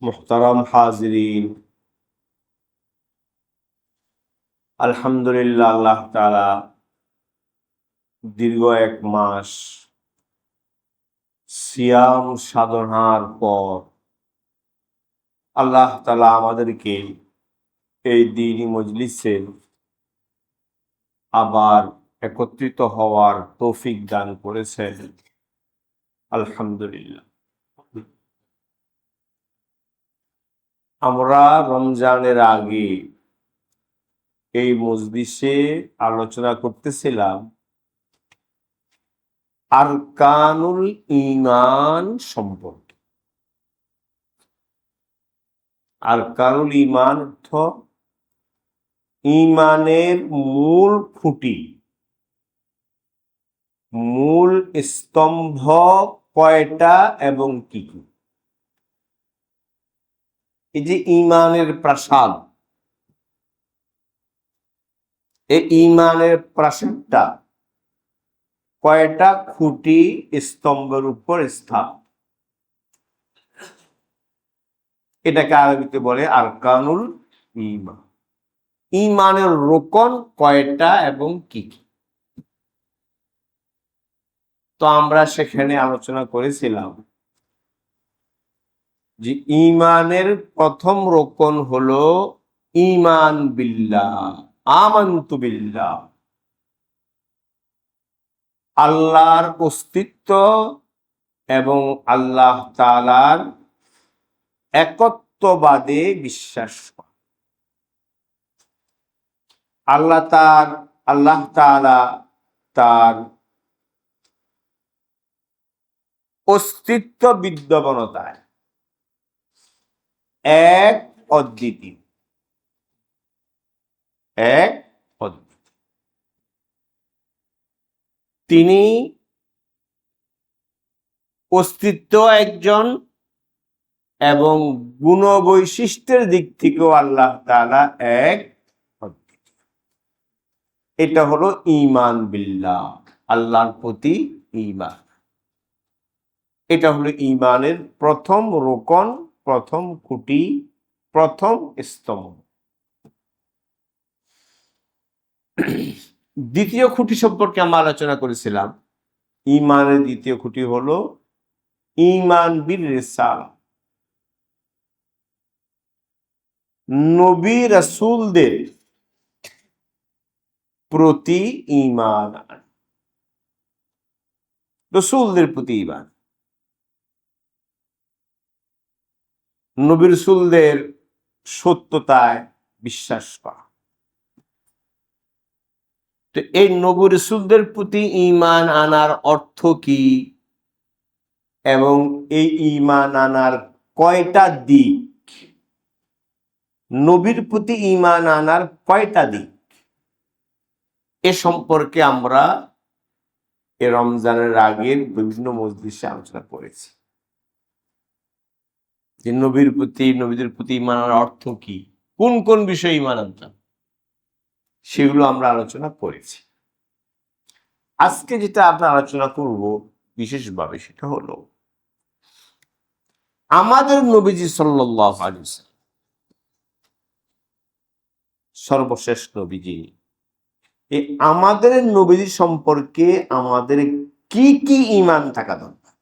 মুহতারাম হাজিরিন, আলহামদুলিল্লাহ আল্লাহ তাআলা দীর্ঘ এক মাস সিয়াম সাধনার পর আল্লাহ তাআলা আমাদেরকে এই দ্বীনি মজলিসে আবার একত্রিত হওয়ার তৌফিক দান করেছেন। আলহামদুলিল্লাহ। আমরা রমজানের আগে এই মজলিসে আলোচনা করতেছিলাম আরকানুল ঈমান সম্পর্কে। আরকানুল ঈমান অর্থ ঈমানের মূল খুঁটি, মূল স্তম্ভ কয়টা এবং কি কি। এই যে ঈমানের প্রাসাদ, এই ঈমানের প্রাসাদটা কয়টা খুঁটি স্তম্ভের উপর স্থাপন, এটাকে আরবিতে বলে আরকানুল ঈমান। ঈমানের রোকন কয়টা এবং কি কি। তো আমরা সেখানে আলোচনা করেছিলাম যে ঈমানের প্রথম রোকন হলো ঈমান বিল্লাহ, আমানতু বিল্লাহ, আল্লাহর অস্তিত্ব এবং আল্লাহ তাআলার একত্ববাদে বিশ্বাস করা। আল্লাহ তাআলা তার অস্তিত্ব বিদ্যমানতায় এক অদ্বিতীয়, এক অদ্বিতীয়। তিনি অস্তিত্ব একজন এবং গুণ বৈশিষ্ট্যের দিক থেকেও আল্লাহ তাআলা এক অদ্বিতীয়। এটা হলো ঈমান বিল্লাহ, আল্লাহর প্রতি ঈমান। এটা হলো ঈমানের প্রথম রোকন, প্রথম খুঁটি, প্রথম স্তম্ভ। দ্বিতীয় খুঁটি সম্পর্কে আমরা আলোচনা করেছিলাম। ঈমানের দ্বিতীয় খুঁটি হলো ঈমান বিল রিসালাহ, নবী রাসূলদের প্রতি ঈমান, রাসূলদের প্রতি ঈমান, নবী রাসূলদের সত্যতায় বিশ্বাস করা। তো এই নবী রাসূলদের প্রতি ঈমান আনার অর্থ কি এবং এই ঈমান আনার কয়টা দিক, নবীর প্রতি ঈমান আনার কয়টা দিক, এ সম্পর্কে আমরা এ রমজানের আগের বিভিন্ন মজলিসে আলোচনা করেছি। যে নবীদের প্রতি ঈমান আনার অর্থ কি, কোন কোন বিষয়ে ঈমান আনতাম, সেগুলো আমরা আলোচনা করেছি। আজকে যেটা আমরা আলোচনা করব বিশেষভাবে সেটা হলো আমাদের নবীজি সাল্লাল্লাহু আলাইহি ওয়াসাল্লাম, সর্বশেষ নবীজি, এই আমাদের নবীজি সম্পর্কে আমাদের কি কি ঈমান থাকা দরকার,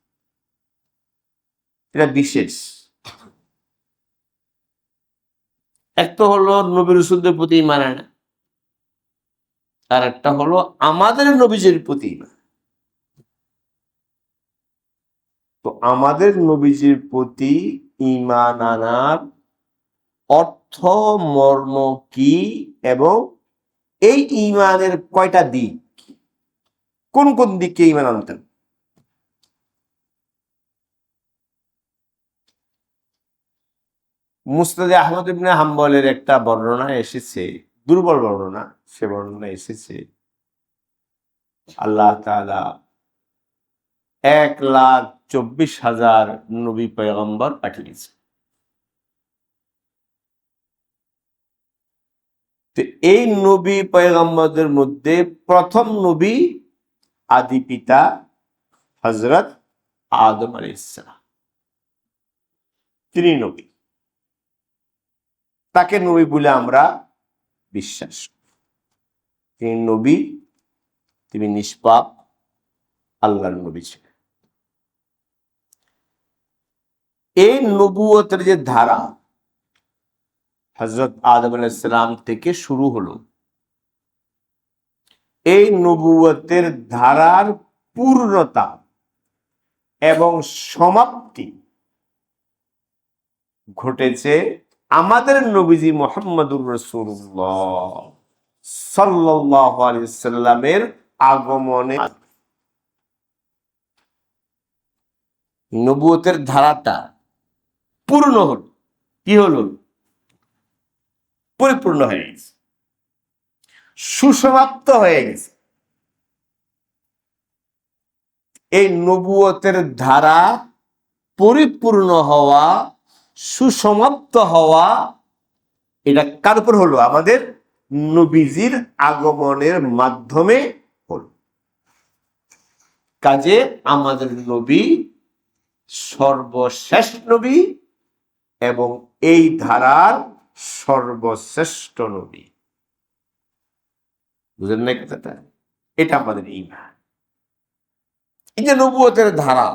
এটা বিশেষ। একটা হলো নবী রাসূলদের প্রতি ঈমান আনা, আর একটা হলো আমাদের নবীজির প্রতি ঈমান। তো আমাদের নবীজির প্রতি ঈমান আনার অর্থ মর্ম কি এবং এই ঈমানের কয়টা দিক, কোন কোন দিকে ঈমান আনতেন। মুসনাদে আহমদ ইবনে হাম্বলের একটা বর্ণনা এসেছে, দুর্বল বর্ণনা, সে বর্ণনা এসেছে আল্লাহ তাআলা 1,24,000 নবী পয়গম্বর পাঠিয়েছে। তো এই নবী পয়গম্বরদের মধ্যে প্রথম নবী আদি পিতা হযরত আদম আলাইহিস সালাম, তিনি নবী। তাকে নবী বলে আমরা বিশ্বাস করি। তিনি নবী, তিনি নিষ্পাপ আল্লাহর নবী ছিলেন। এই নবুয়তের যে ধারা হযরত আদম আলাইহিস সালাম থেকে শুরু হলো, এই নবুয়তের ধারার পূর্ণতা এবং সমাপ্তি ঘটেছে আমাদের নবীজি মুহাম্মদুর রাসূলুল্লাহ সাল্লাল্লাহু আলাইহি সাল্লামের আগমনে। নবুয়তের ধারাটা পূর্ণ হল, কি হলো? পরিপূর্ণ হয়ে গেছে, সুসমাপ্ত হয়ে গেছে। এই নবুয়তের ধারা পরিপূর্ণ হওয়া, সুসমাপ্ত হওয়া, এটা কার উপর হলো? আমাদের নবীজির আগমনের মাধ্যমে হলো। কাজে আমাদের নবী সর্বশেষ নবী এবং এই ধারার সর্বশ্রেষ্ঠ নবী। বুঝলেন না কথাটা? এটা আমাদের ঈমান। এই যে নবুয়তের ধারা,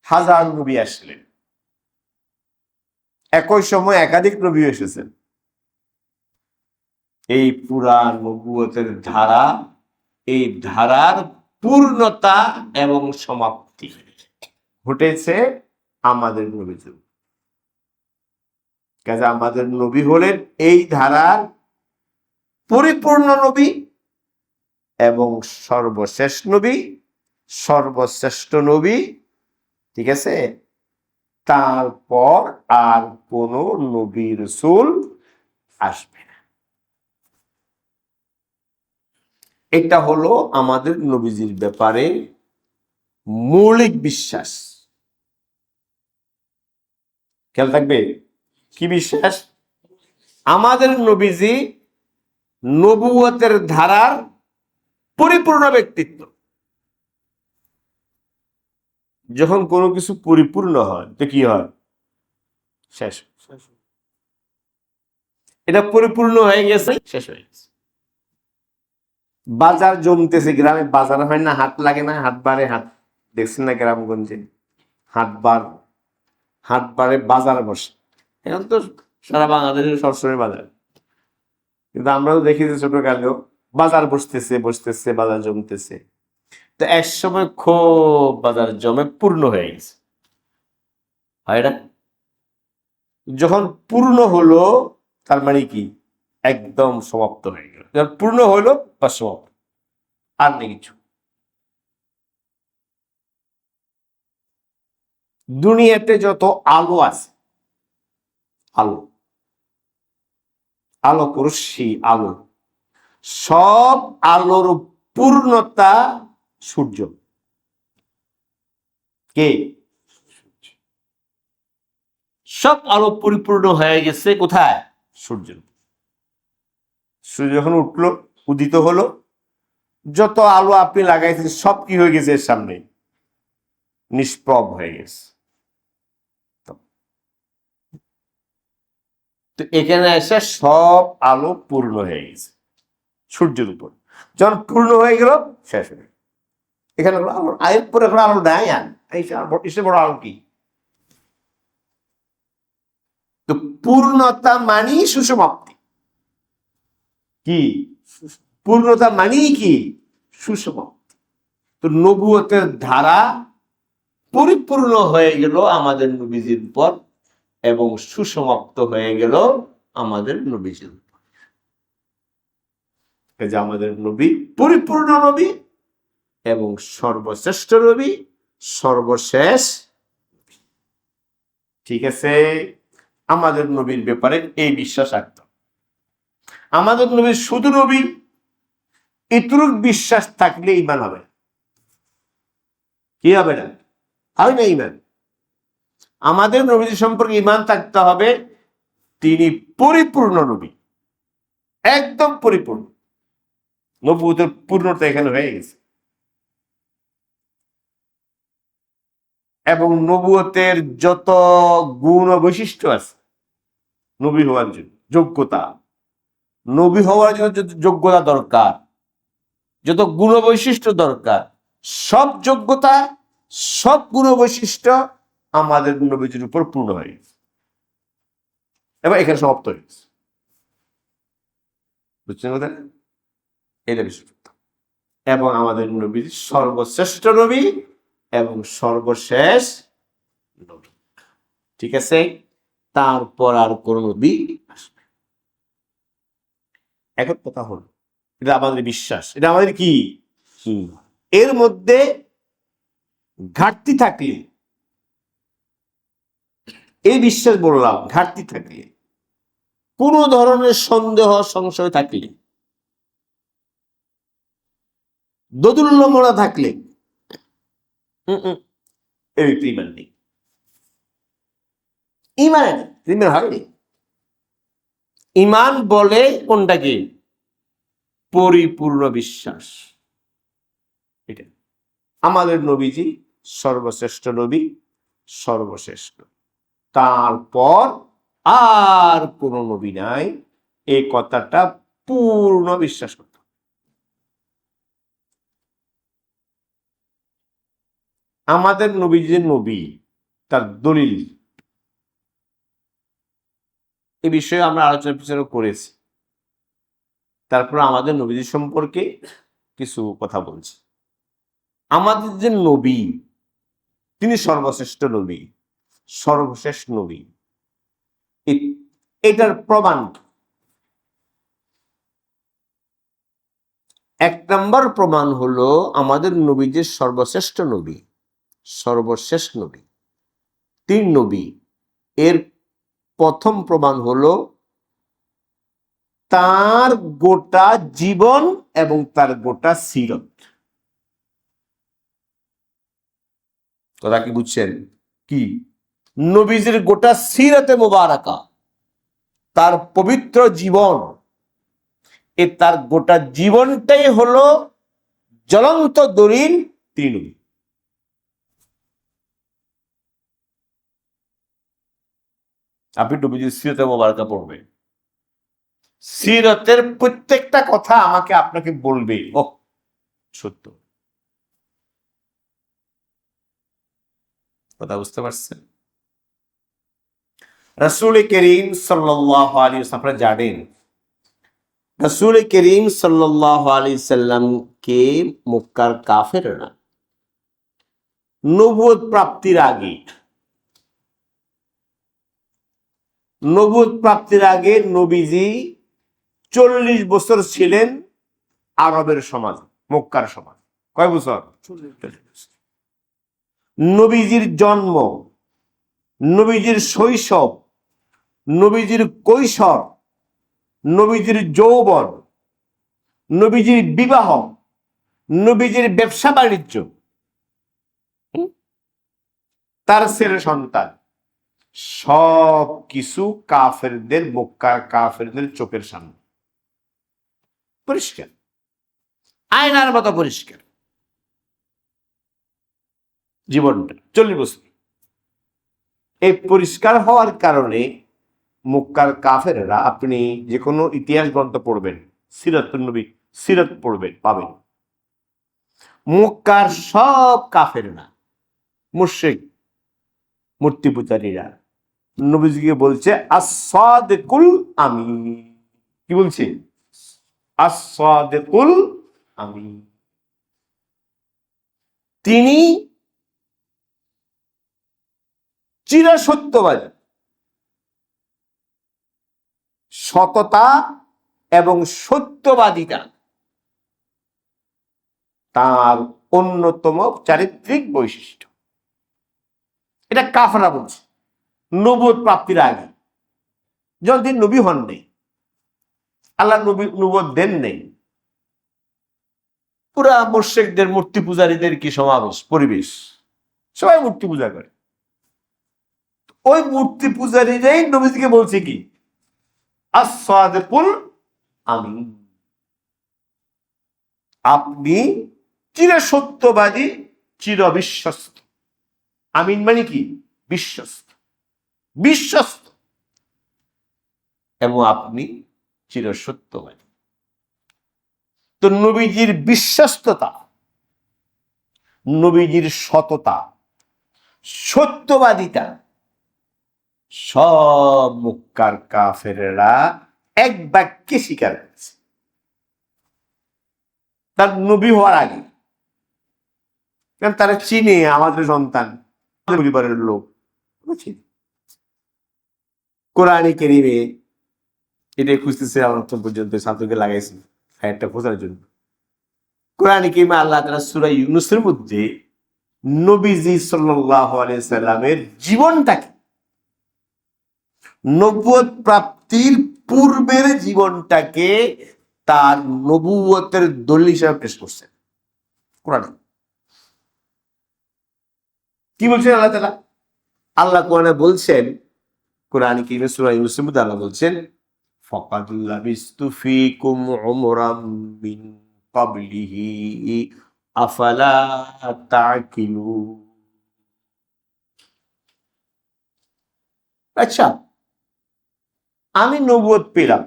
হাজার নবী আসলেন, একই সময় একাধিক নবী এসেছেন। এই পুরা নবুয়তের ধারা, এই ধারার পূর্ণতা এবং সমাপ্তি ঘটেছে আমাদের নবীজি। কাজে আমাদের নবী হলেন এই ধারার পরিপূর্ণ নবী এবং সর্বশেষ নবী, সর্বশ্রেষ্ঠ নবী। ঠিক আছে? তারপর আর কোন নবী রাসূল আসবে না। এটা হলো আমাদের নবীজির ব্যাপারে মৌলিক বিশ্বাস। খেয়াল থাকবে, কি বিশ্বাস? আমাদের নবীজি নবুয়তের ধারার পরিপূর্ণ ব্যক্তিত্ব। যখন কোনো কিছু পরিপূর্ণ হয় তো কি হয়? শেষ। এটা পরিপূর্ণ হয়ে গেছে, শেষ হয়ে গেছে। বাজার জমতেছে, গ্রামে বাজার হয় না, হাট লাগে না, হাট বারে, হাট দেখছেন না গ্রামগঞ্জে? হাট বারে বাজার বসে। এখন তো সারা বাংলাদেশের সবসময় বাজার, কিন্তু আমরাও দেখি যে ছোটকালেও বাজার বসতেছে বসতেছে, বাজার জমতেছে। তো এক সময় খুব বাজার জমে পূর্ণ হয়ে গেছে, হয় না? যখন পূর্ণ হলো তার মানে কি? একদম সমাপ্ত হয়ে গেল। যখন পূর্ণ হলো বা সমাপ্ত, আর নেই কিছু। দুনিয়াতে যত আলো আছে, আলো, আলোক রশ্মি, আলো, সব আলোর পূর্ণতা সূর্য। কে? সব আলো পরিপূর্ণ হয়ে গেছে কোথায়? সূর্য। সূর্য যখন উঠলো, উদিত হলো, যত আলো আপনি লাগাইছেন সব কি হয়ে গেছে? এর সামনে নিষ্প্রভ হয়ে গেছে। তো এখানে এসে সব আলো পূর্ণ হয়ে গেছে সূর্যের উপর। যখন পূর্ণ হয়ে গেল, শেষ হয়ে গেল। এখানে আলো, আয়ের পরে এখন আলো নাই। আর এসে বড় আলো কি? তো পূর্ণতা মানি সুসমাপ্তি। কি পূর্ণতা মানি? কি সুসমাপ্তি। তো নবুয়তের ধারা পরিপূর্ণ হয়ে গেল আমাদের নবীজির পর এবং সুসমাপ্ত হয়ে গেল আমাদের নবীজির উপর। যে আমাদের নবী পরিপূর্ণ নবী এবং সর্বশ্রেষ্ঠ নবী, সর্বশেষ। ঠিক আছে? আমাদের নবীর ব্যাপারে এই বিশ্বাস রাখতাম। আমাদের নবী শুধু নবী, এটুক বিশ্বাস থাকলে ঈমান হবে। কি হবে না? হয় না ঈমান। আমাদের নবী সম্পর্কে ঈমান থাকতে হবে তিনি পরিপূর্ণ নবী, একদম পরিপূর্ণ। নবুয়তের পূর্ণতা এখানে হয়ে গেছে। এবং নবুয়তের যত গুণ ও বৈশিষ্ট্য আছে নবী হওয়ার জন্য, যোগ্যতা, নবী হওয়ার জন্য যত যোগ্যতা দরকার, যত গুণ বৈশিষ্ট্য দরকার, সব যোগ্যতা, সব গুণ বৈশিষ্ট্য আমাদের নবীজির উপর পূর্ণ হয়ে গেছে। এবার এখানে সমাপ্ত হয়ে গেছে। বুঝছেন কথা? এটা বিষয়। এবং আমাদের নবী সর্বশ্রেষ্ঠ নবী এবং সর্বশেষ নবী। ঠিক আছে? তারপর আর কোন নবী আসবে। এখন কথা হলো, এটা আমাদের বিশ্বাস, এটা আমাদের কি, এর মধ্যে ঘাটতি থাকলে, এই বিশ্বাস বললাম, ঘাটতি থাকলে, কোন ধরনের সন্দেহ সংশয় থাকলে, দোদুল্যমনা থাকলে এই ইমান নেই, ইমান হয়নি। ইমান বলে কোনটাকে? পরিপূর্ণ বিশ্বাস। এটা আমাদের নবীজি সর্বশ্রেষ্ঠ নবী, সর্বশেষ নবী, তারপর আর কোন নবী নাই, এই কথাটা পূর্ণ বিশ্বাস করত। আমাদের নবী যে নবী, তার দলিল, এই বিষয়ে আমরা আলোচনা পিছনে করেছি। তারপর আমাদের নবীজি সম্পর্কে কিছু কথা বলছি। আমাদের যে নবী, তিনি সর্বশ্রেষ্ঠ নবী, সর্বশেষ নবী, এটার প্রমাণ, এক নম্বর প্রমাণ হলো আমাদের নবী যে সর্বশ্রেষ্ঠ নবী, সর্বশেষ নবী, তিন নবী, এর প্রথম প্রমাণ হলো তার গোটা জীবন এবং তার গোটা সিরত। কথা কি বুঝছেন? কি নবীজির গোটা সিরতে মুবারাকা, তার পবিত্র জীবন, তার গোটা জীবনটাই হলো জ্বলন্ত দলিল তিনি নবী। আপনি নবীজির সিরতে মুবারাকা পড়বেন, সিরতের প্রত্যেকটা কথা আমাকে আপনাকে বলবে ও সত্য। কথা বুঝতে পারছেন? রাসূল করিম সাল্লাল্লাহু আলাইহি ওয়াসাল্লাম, আপনারা জানেন রাসূল করিম সাল্লাল্লাহু আলাইহি সাল্লামকে মক্কার কাফেররা নবুয়ত প্রাপ্তির আগে, নবীজি 40 বছর ছিলেন আরবের সমাজ, মক্কার সমাজ। কয় বছর? 40। নবীজির জন্ম, নবীজির শৈশব, নবীজির কৈশোর, নবীজির যৌবন, নবীজির বিবাহ, নবীজির ব্যবসা বাণিজ্য, তার ছেলে সন্তান, সব কিছু কাফেরদের, মক্কার কাফেরদের চোখের সামনে পরিষ্কার, আয়নার মতো পরিষ্কার জীবনটা 40 বছর। এই পরিষ্কার হওয়ার কারণে মক্কার কাফেররা, আপনি যে কোনো ইতিহাস গ্রন্থ পড়বেন, সিরাত নবী, সিরাত পড়বেন, পাবেন মক্কার সব কাফেররা, মুশরিক, মূর্তি পূজারীরা নবীজিকে বলছে আস-সাদিকুল আমিন। কি বলছে? আস-সাদিকুল আমিন। তিনি চিরসত্যবাদী, সততা এবং সত্যবাদিতা তার অন্যতম চারিত্রিক বৈশিষ্ট্য। এটা কাফেররা বলছে নবুয়ত প্রাপ্তির আগে, যখন তিনি নবী হন নেই, আল্লাহ নবুয়ত দেন নেই, পুরা মুশরিকদের, মূর্তি পূজারীদের কি সমাবেশ, পরিবেশ, সবাই মূর্তি পূজা করে। ওই মূর্তি পূজারীরাই নবীজিকে বলছে কি আস-সাদিকুল আমিন, আপনি চিরসত্যবাদী, চিরবিশ্বস্ত। আমিন মানে কি? বিশ্বস্ত, বিশ্বস্ত। এবং আপনি চিরসত্যবাদী। তো নবীজির বিশ্বস্ততা, নবীজির সততা, সত্যবাদিতা সব মক্কার কাফেররা এক বাক্যে স্বীকার করেছে তার নবী হওয়ার আগে। কারণ তারা চিনে আমাদের সন্তান, পরিবারের লোক। কোরআনে কেরিমে এটাই খুঁজতেছে আমার পর্যন্ত ছাত্রকে লাগাইছি ফায়ারটা খোঁজার জন্য। কোরআনে কারিমে আল্লাহ তাআলা সূরা ইউনূসের মধ্যে নবীজি সাল্লাল্লাহু আলাইহি সাল্লামের জীবনটাকে, নবুয়ত প্রাপ্তির পূর্বের জীবনটাকে তার নবুয়তের দলিল হিসেবে পেশ করছেন কোরআনে। কি বলছেন আল্লাহ তাআলা? আল্লাহ কোরআনে বলছেন, কোরআনে কারিমে সূরা ইউনূসের মধ্যে আল্লাহ বলছেন, ফাকাদ লাবিস্তু ফীকুম উমরাম মিন ক্বাবলিহি আফালা তা'কিলুন। আচ্ছা, আমি নবুয়ত পেলাম,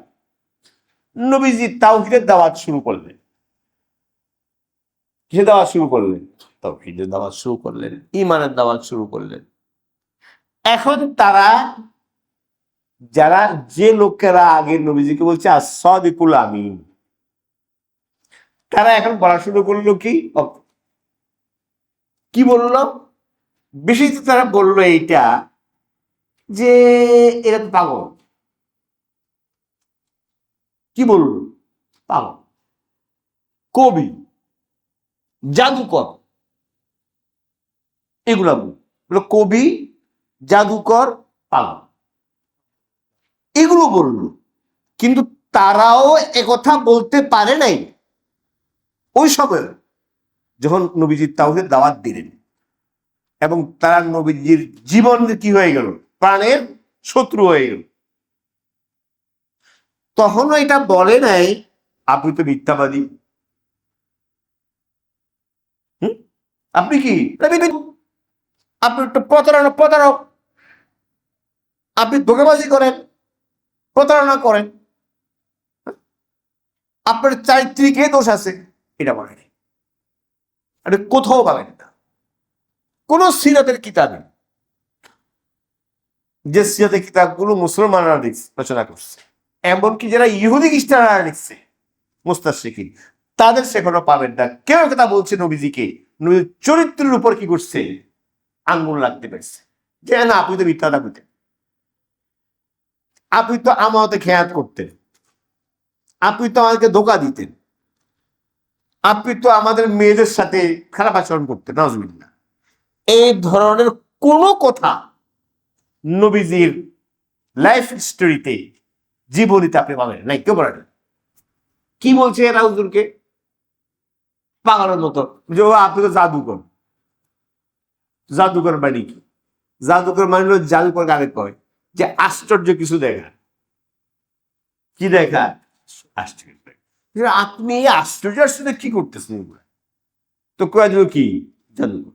নবীজি তাওহীদের দাওয়াত শুরু করলেন। কিসের দাওয়াত শুরু করলেন? তাওহীদের দাওয়াত শুরু করলেন, ঈমানের দাওয়াত শুরু করলেন। এখন তারা, যারা, যে লোকেরা আগে নবীজিকে বলছে as-সাদিকুল আমিন, তারা এখন বলা শুরু করলো কি বলল? বেশি তো তারা বলল এইটা যে এরা তো পাগল। কি বলল? পাগল, কবি, জাদুকর, এগুলা বলল। কবি, জাদুকর, পাগল, এগুলো বলল। কিন্তু তারাও একথা বলতে পারে নাই ওই সময় যখন নবীজির তাওহীদের দাওয়াত দিলেন এবং তারা নবীজির জীবন কি হয়ে গেল, প্রাণের শত্রু হয়ে গেল। তখনও এটা বলে নাই আপনি তো মিথ্যাবাদী, আপনি কি, আপনি একটু প্রতারক, আপনি ধোঁকাবাজি করেন, প্রতারণা করেন, আপনার চারিত্রিকে দোষ আছে, এটা বলে নাই। আপনি কোথাও পাবেন না কোন সিরাতের কিতাবে, যে সিরাতের কিতাবগুলো মুসলমানরা রচনা করছে, এমনকি যারা ইহুদি খ্রিস্টানরা লিখছে মুস্তাশরিকিন, তাদের সেখানে পাবেন না কেউ কথা বলছে নবীজিকে, নবীর চরিত্রের উপর কি করছে, আঙ্গুল লাগতে পারছে যে না আপনি তো মিথ্যাটা বলতেন, আপনি তো আমাকে খেয়াল করতেন, আপনি তো আমাদেরকে ধোঁকা দিতেন, আপনি তো আমাদের মেয়েদের সাথে খারাপ আচরণ করতেন, নাউজুবিল্লাহ। এই ধরনের কোনো কথা নবীজির লাইফ হিস্টোরিতে, জীবনীতে আপনি পাবেন নাই, কেউ বলেন। কি বলছে এরা হুজুরকে? পাগলের মতো যে আপনি তো জাদুকর। জাদুকর মানে কি? জাদুকর মানে হলো জাদুকর কাকে কয়? যে আশ্চর্য কিছু দেখা। কি দেখা? আশ্চর্য। আপনি এই আশ্চর্যের সাথে কি করতেছেন? তো কয়ে দিল কি জাদুকর।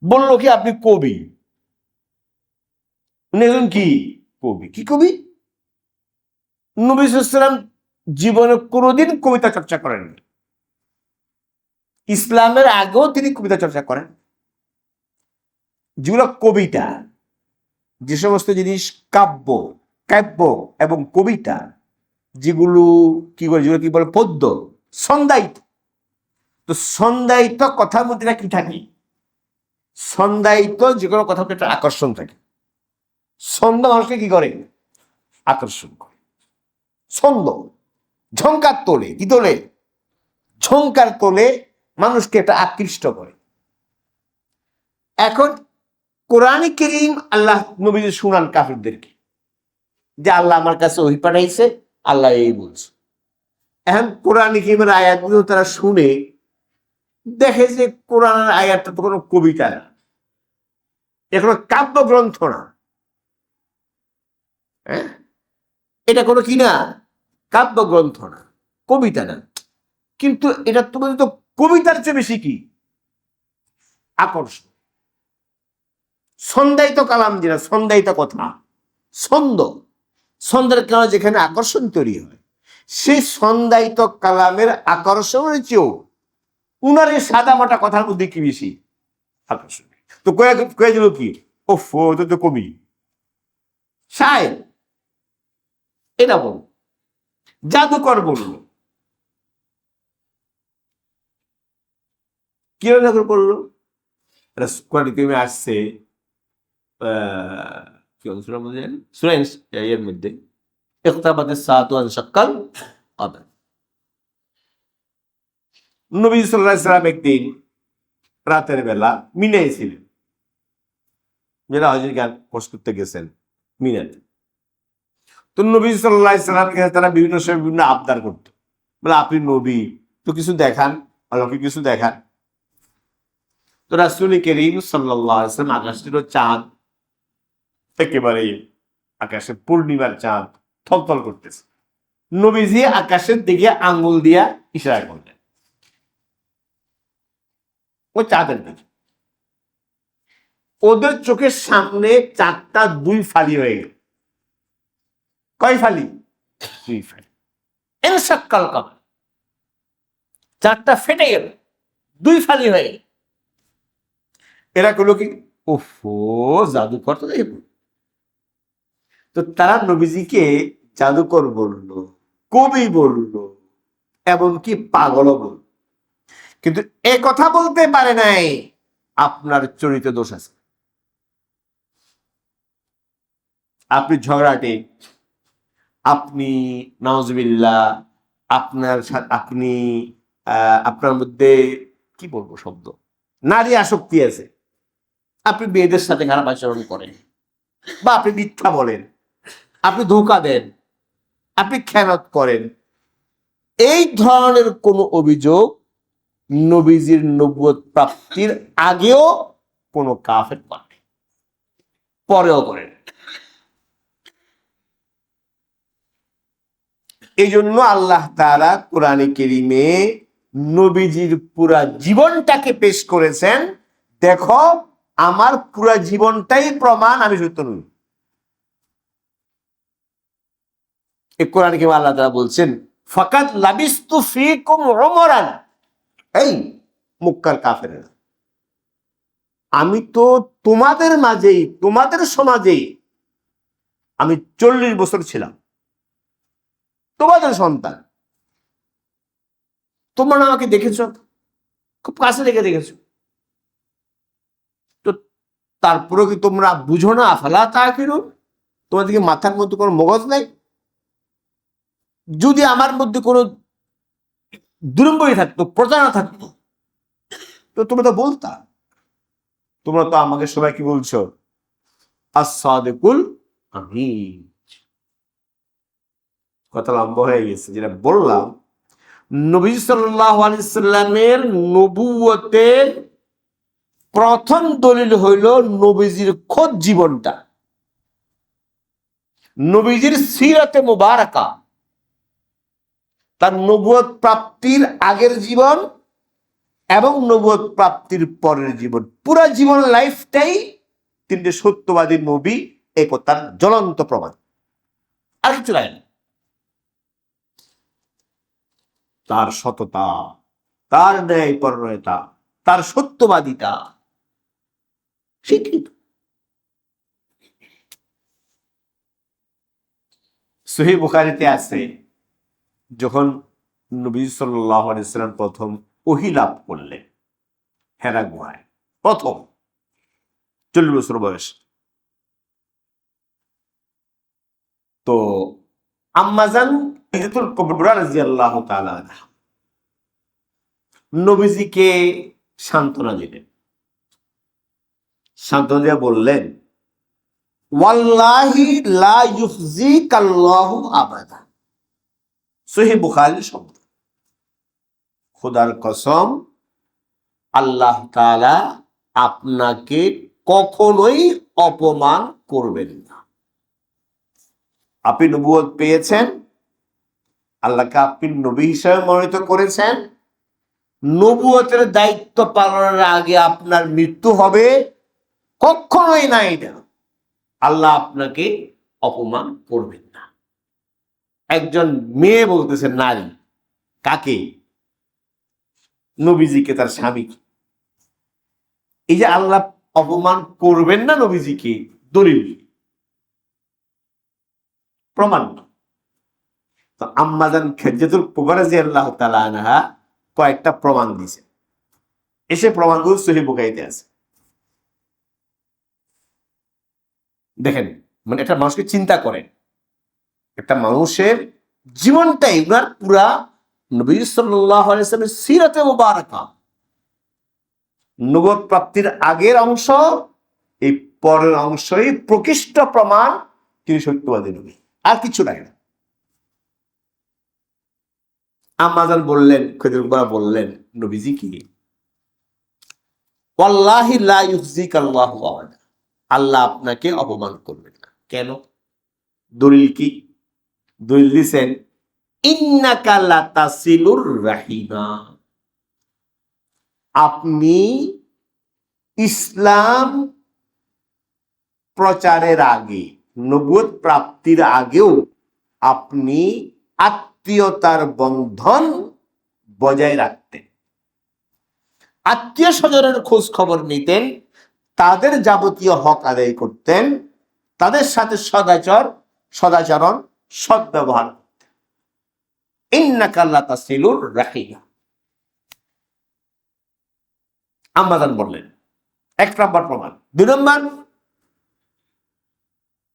বললো কি আপনি কবি। উনি একজন কি কবি। কি কবি? নবী সাল্লাল্লাহু আলাইহি ওয়াসাল্লাম জীবনে কোনোদিন কবিতা চর্চা করেননি। ইসলামের আগেও তিনি কবিতা চর্চা করেন। যেগুলো কবিতা, যে সমস্ত জিনিস কাব্য এবং কবিতা, যেগুলো কি বলে, যেগুলো কি বলে পদ্য, ছন্দায়িত। তো ছন্দায়িত কথার মধ্যে কি থাকে? ছন্দায়িত যে কোনো কথার মধ্যে একটা আকর্ষণ থাকে। ছন্দ মানুষকে কি করে? আকর্ষণ করে। ছন্দ ঝংকার তোলে, কি তোলে? ঝংকার তোলে, মানুষকে এটা আকৃষ্ট করে। এখন কোরআনে কারীম আল্লাহ নবীজি শুনান কাফিরদেরকে যে আল্লাহ আমার কাছে ওহী পাঠাইছে, আল্লাহ এই বলছে। এখন কোরআনে কারীমের আয়াতগুলো তারা শুনে দেখে যে কোরআনের আয়াতটা তো কোনো কবিতা না, এটা কাব্য গ্রন্থ না, হ্যাঁ, এটা কোনো কি না, কাব্য গ্রন্থ না, কবিতা না। কিন্তু এটা তোমাদের তো কবিতার চেয়ে বেশি কি আকর্ষণ। ছন্দায়িত কালাম যেটা, ছন্দায়িত কথা, ছন্দ, ছন্দের কারণে যেখানে আকর্ষণ তৈরি হয়, সেই ছন্দায়িত কালামের আকর্ষণের চেয়েও উনার এই সাদা মাটা কথার মধ্যে কি বেশি আকর্ষণ। তো কয়ে দিল কি, ও ফো তো কবি শায়ের, এটা বল, জাদুকর বললো, কিরকম করলো, আসছে এর মধ্যে নবী সাল্লাল্লাহু আলাইহি ওয়াসাল্লাম একদিন রাতের বেলা মিনায় ছিলেন, যারা হজের গান পোস্ট করতে গেছেন মিনাতে। তো নবী সাল্লাল্লাহু আলাইহি ওয়াসাল্লামের কাছে তারা বিভিন্ন সময় বিভিন্ন আবদার করতো, বলে আপনি নবী, তো কিছু দেখান, আল্লাহকে কিছু দেখান। তো রাসূল করিম সাল্লাল্লাহু আলাইহি ওয়াসাল্লাম আকাশের চাঁদ, একেবারে আকাশে পূর্ণিমার চাঁদ থলথল করতেছে, নবীজি আকাশের দিকে আঙ্গুল দিয়া ইশারা করলেন ওই চাঁদের দিকে। ওদের চোখের সামনে চাঁদটা দুই ফালি হয়ে গেল। কয় ফালি? দুই ফালি। এনসাক্কাল কামার, চাঁদটা ফেটে গেল, দুই ফালি হয়ে গেল। এরা করলো কি, ওফো জাদুকর তো দেখব। তো তারা নবীজিকে জাদুকর বলল, কবি বলল, এমনকি পাগলও বলল, কিন্তু এ কথা বলতে পারে নাই আপনার চরিত্র দোষ আছে, আপনি ঝগড়াটে, আপনি নাউজুবিল্লাহ, আপনি আপনার মধ্যে কি বলবো শব্দ, নারী আসক্তি আছে, আপনি মেয়েদের সাথে খারাপ আচরণ করেন, বা আপনি মিথ্যা বলেন, আপনি ধোঁকা দেন, আপনি খেয়ানত করেন, এই ধরনের কোন অভিযোগ নবীজির নবুয়ত প্রাপ্তির আগেও কোন কাফের করে, পরেও করেন। এই জন্য আল্লাহ তাআলা কোরআনে কারীমে নবীজির পুরা জীবনটাকে পেশ করেছেন, দেখো আমার পুরা জীবনটাই প্রমাণ আমি সত্য নই। এই কোরআনে কারীমে আল্লাহ তাআলা বলছেন, ফাকাদ লাবিস্তু ফীকুম উমরান, এই মক্কার কাফেররা, আমি তো তোমাদের মাঝেই, তোমাদের সমাজেই আমি 40 বছর ছিলাম, তোমাদের সন্তান, তোমরা আমাকে দেখেছ, খুব কাছে থেকে দেখেছো, তো তারপরেও কি তোমরা বুঝো না? আফালা তাকিলুন, তোমাদেরকে মাথার মধ্যে কোনো মগজ নাই? যদি আমার মধ্যে কোনো দুরম্বই থাকতো, প্রতারণা থাকতো, তো তোমরা তো বলতা। তোমরা তো আমাকে সবাই কি বলছো, আস-সাদিকুল আমিন। কথা লম্বা হয়ে গেছে। যেটা বললাম, নবী সাল্লাল্লাহু আলাইহি সাল্লামের নবুয়তের প্রথম দলিল হইল নবীজির খোদ জীবনটা, নবীজির সিরাতে মুবারাকা, তার নবুয়ত প্রাপ্তির আগের জীবন এবং নবুয়ত প্রাপ্তির পরের জীবন, পুরা জীবন লাইফটাই তিনটে সত্যবাদী নবী একতার জ্বলন্ত প্রমাণ, আর কিছু লাগে না। তার সততা, তার ন্যায়পরায়ণতা, তার সত্যবাদিতা স্বীকৃত। সহিহ বুখারীতে আছে, যখন নবী সাল্লাল্লাহু আলাইহি ওয়াসাল্লাম প্রথম ওহী লাভ করলেন হেরা গুহায়, প্রথম 40 বছর বয়স, তো আম্মাজান হিজতুল কুবরা রাদিয়াল্লাহু তাআলা আনহা নবীজিকে সান্ত্বনা দিলেন, সান্ত্বনা দিয়ে বললেন, ওয়াল্লাহি লা ইউখজিকাল্লাহু আবাদা। সহিহ বুখারীর শব্দ, খোদার কসম আল্লাহ তাআলা আপনাকে কখনোই অপমান করবেন না। আপনি নবুয়ত পেয়েছেন, আল্লাহকে আপনি নবী হিসেবে মনোনীত করেছেন, নবুয়তের দায়িত্ব পালনের আগে আপনার মৃত্যু হবে, কখনোই না এটা। আল্লাহ আপনাকে অপমান করবেন না। একজন মেয়ে বলতেছে, নারী কাকে? নবীজিকে, তার স্বামীকে। এই যে আল্লাহ অপমান করবেন না নবীজিকে, দলিল প্রমাণ না। তো আম্মাজান খাদিজাতুল কুবরা রাদিয়াল্লাহু তাআলা আনহা কয়েকটা প্রমাণ দিয়েছে, এসে প্রমাণগুলো সহিহ বুখারীতে আছে। দেখেন, মানে একটা মানুষকে চিন্তা করেন, একটা মানুষের জীবনটাই উনার পুরা নবী সাল্লাল্লাহু আলাইহি ওয়াসাল্লামের সিরাতে মুবারাকা, নবুয়ত প্রাপ্তির আগের অংশ, এই পরের অংশই প্রকৃষ্ট প্রমাণ তিনি সত্যবাদী নবী, আর কিছু নাই না। আম্মাজান বললেন, খাদিজা বললেন, নবীজি কি, ওয়াল্লাহি লা ইউযিকাল্লাহু আবাদা, আল্লাহ আপনাকে অপমান করবেন না। কেন? দলিল কি? দলিল দিছেন, ইন্নাকা লাতাসিলুর রাহিমা, আপনি ইসলাম প্রচারের আগে, নবুয়ত প্রাপ্তির আগেও আপনি আত্মীয়তার বন্ধন বজায় রাখতেন, আত্মীয় স্বজনের খোঁজ খবর নিতেন, তাদের যাবতীয় হক আদায় করতেন, তাদের সাথে সদাচরণ সদ্ব্যবহার করতেন। ইন্নাকা লাতাসিলুর রাহিমা। আম্মাজান বললেন, এক নম্বর প্রমাণ। দুই নম্বর,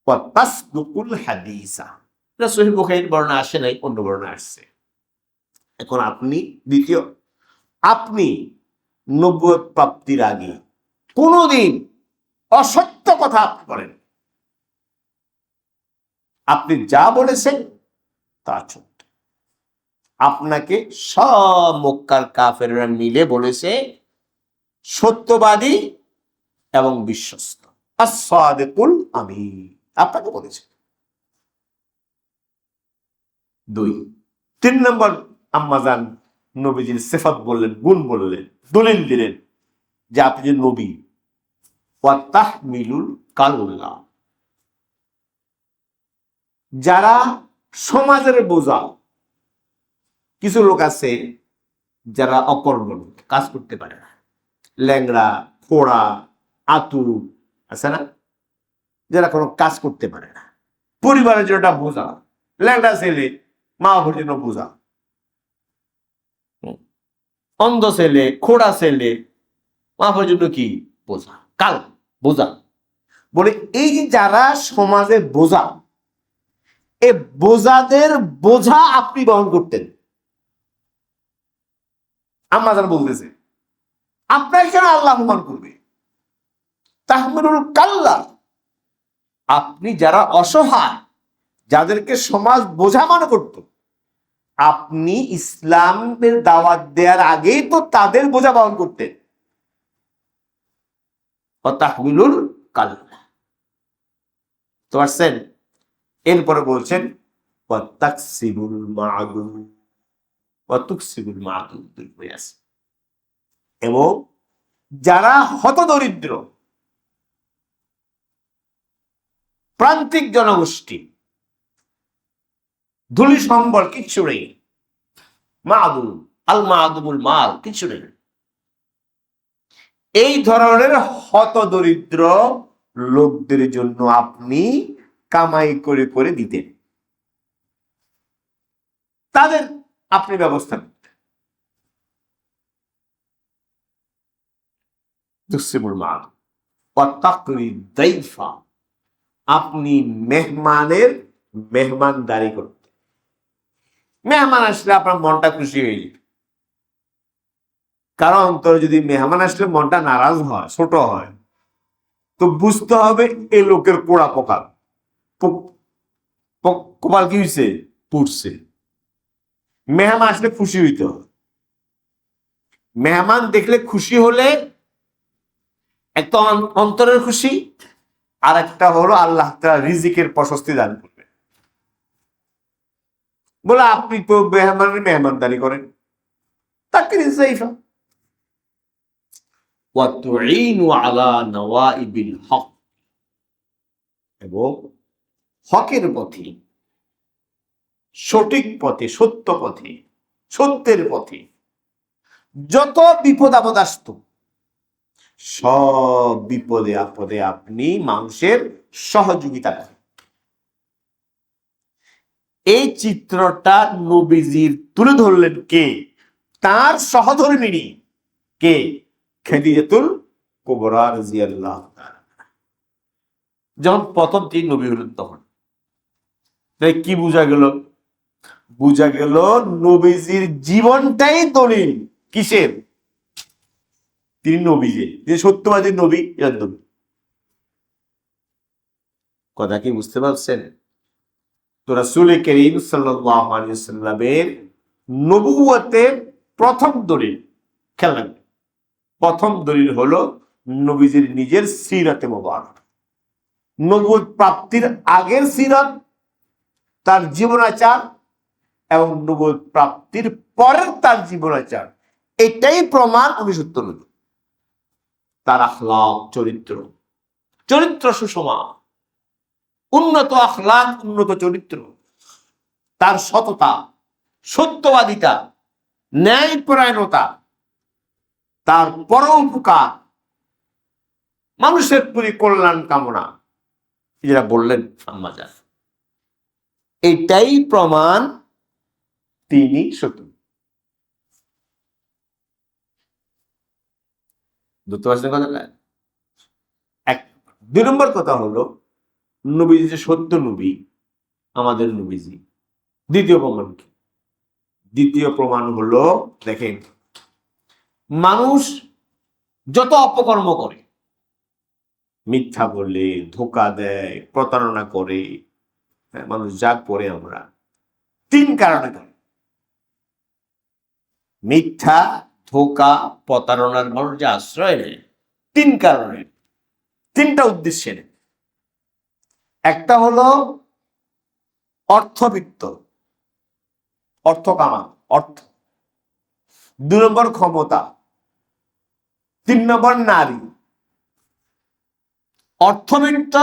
ওয়াতাসদুকুল হাদিসা, এটা সহিহ বুখারীর বর্ণনা আসে নাই, অন্য বর্ণনা আসছে। এখন আপনি দ্বিতীয়, আপনি নবুয়ত প্রাপ্তির আগে কোনদিন অসত্য কথা আপনি বলেন, আপনি যা বলেছেন তা সত্য। আপনাকে সব মক্কার কাফেররা মিলে বলেছে সত্যবাদী এবং বিশ্বস্ত, আস-সাদিকুল আমিন, আপনাকে বলেছে। দুই। তিন নম্বর, আম্মাজান নবীজির সিফাত বললেন, গুণ বললেন, দলিল দিলেন যে আপনি যে নবী। ওয়া তাহমিলুল কাল্লা, যারা সমাজের বোঝা, কিছু লোক আছে যারা অকর্মণ্য, কাজ করতে পারে না, ল্যাংড়া, খোড়া, আতু আছে না, যারা কোনো কাজ করতে পারে না, পরিবারের জন্য বোঝা, ল্যাংড়া ছেলে মা বাবার জন্য বোঝা, অন্ধ ছেলে, খোড়া ছেলে মা বাবার জন্য কি বোঝা, কাল বোঝা। বলে এই যে যারা সমাজে বোঝা, এই বোঝাদের বোঝা আপনি বহন করতেন। আম্মাজান বলতেছে, আপনাকে কেন আল্লাহ অপমান করবে? তাহমিলুল কাল্লা, আপনি যারা অসহায়, যাদেরকে সমাজ বোঝা মনে করত, আপনি ইসলামের দাওয়াত দেওয়ার আগেই তো তাদের বোঝা বহন করতেন। তাহমিলুল কাল্লা তো পারছেন। এরপরে বলছেন, ওয়াতাকসিবুল মা'দুম ওয়াতুকসিবুল মা'দুম, এবং যারা হতদরিদ্র, প্রান্তিক জনগোষ্ঠী, ধুলি সম্বল কিচ্ছু নেই, মা'দুম, আল মা'দুমুল মাল, কিছু নেই, এই ধরনের হতদরিদ্র লোকদের জন্য আপনি কামাই করে করে দিতেন, তাদের আপনি ব্যবস্থা করতেন। আপনি মেহমানের মেহমানদারি করতেন। মেহমান আসলে আপনার মনটা খুশি হয়ে যেত, কারণ তোর যদি মেহমান আসলে মনটা নারাজ হয়, ছোট হয়, তো বুঝতে হবে এই লোকের পোড়া পোকা, কপাল কি হয়েছে, পুড়ছে। মেহমান আসলে খুশি হইতে হবে। মেহমান দেখলে খুশি হলে একটা অন্তরের খুশি, আর একটা হলো আল্লাহ তাআলা রিজিকের প্রশস্তি দান করবে। বলে আপনি তো মেহমানের মেহমানদারি করেন, তাকে রিজাইফা। ওয়া তুঈনু আলা নওয়াইবিল হক, এবং হকের পথে, সঠিক পথে, সত্য পথে, সত্যের পথে যত বিপদ আপদ আসত, সব বিপদে আপদে আপনি মানুষের সহযোগিতা করেন। এই চিত্রটা নবীজির তুলে ধরলেন কে? তার সহধর্মিণী কে? খাদিজাতুল কুবরা রাদিয়াল্লাহু তাআলা। যখন প্রথম তিনি নবী হলেন তখন তাই কি বোঝা গেল? বোঝা গেল নবীজির জীবনটাই দলিল কিসের? তিনি নবী, যে সত্যবাদী নবী, এর নবী। কথা কি বুঝতে পারছেন? তো রাসূল করিম সাল্লাল্লাহু আলাইহি ওয়াসাল্লামের নবুয়তের প্রথম দলিল, খেয়াল রাখবেন, প্রথম দলিল হলো নবীজির নিজের সিরাতে মুবারক। নবুয়ত প্রাপ্তির আগের সিরাত, তার জীবনাচার, এবং নবুয়ত প্রাপ্তির পরের তার জীবনাচার, এটাই প্রমাণ উনি সত্য নবী। তার আখলাক, চরিত্র, চরিত্র সুষমা, উন্নত আখলাক, উন্নত চরিত্র, তার সততা, সত্যবাদিতা, ন্যায়পরায়ণতা, তার পরোপকার, মানুষের প্রতি কল্যাণ কামনা, যেটা বললেন আম্মা জান, এটাই প্রমাণ তিনি সত্য। বুঝতে পারছেন কথাটা? এক। দুই নম্বর কথা হলো নবীজি যে সত্য নবী, আমাদের নবীজি। দ্বিতীয় প্রমাণ কি? দ্বিতীয় প্রমাণ হলো, দেখেন, মানুষ যত অপকর্ম করে, মিথ্যা বলে, ধোকা দেয়, প্রতারণা করে, মানুষ যা করে আমরা তিন কারণে করে। মিথ্যা, ধোকা, প্রতারণার মানুষ যে আশ্রয় নেয় তিন কারণে, তিনটা উদ্দেশ্যে নেয়। একটা হলো অর্থবিত্ত, অর্থ কামা, অর্থ। দুই নম্বর ক্ষমতা, তিন নম্বর নারী। অর্থবিত্ত,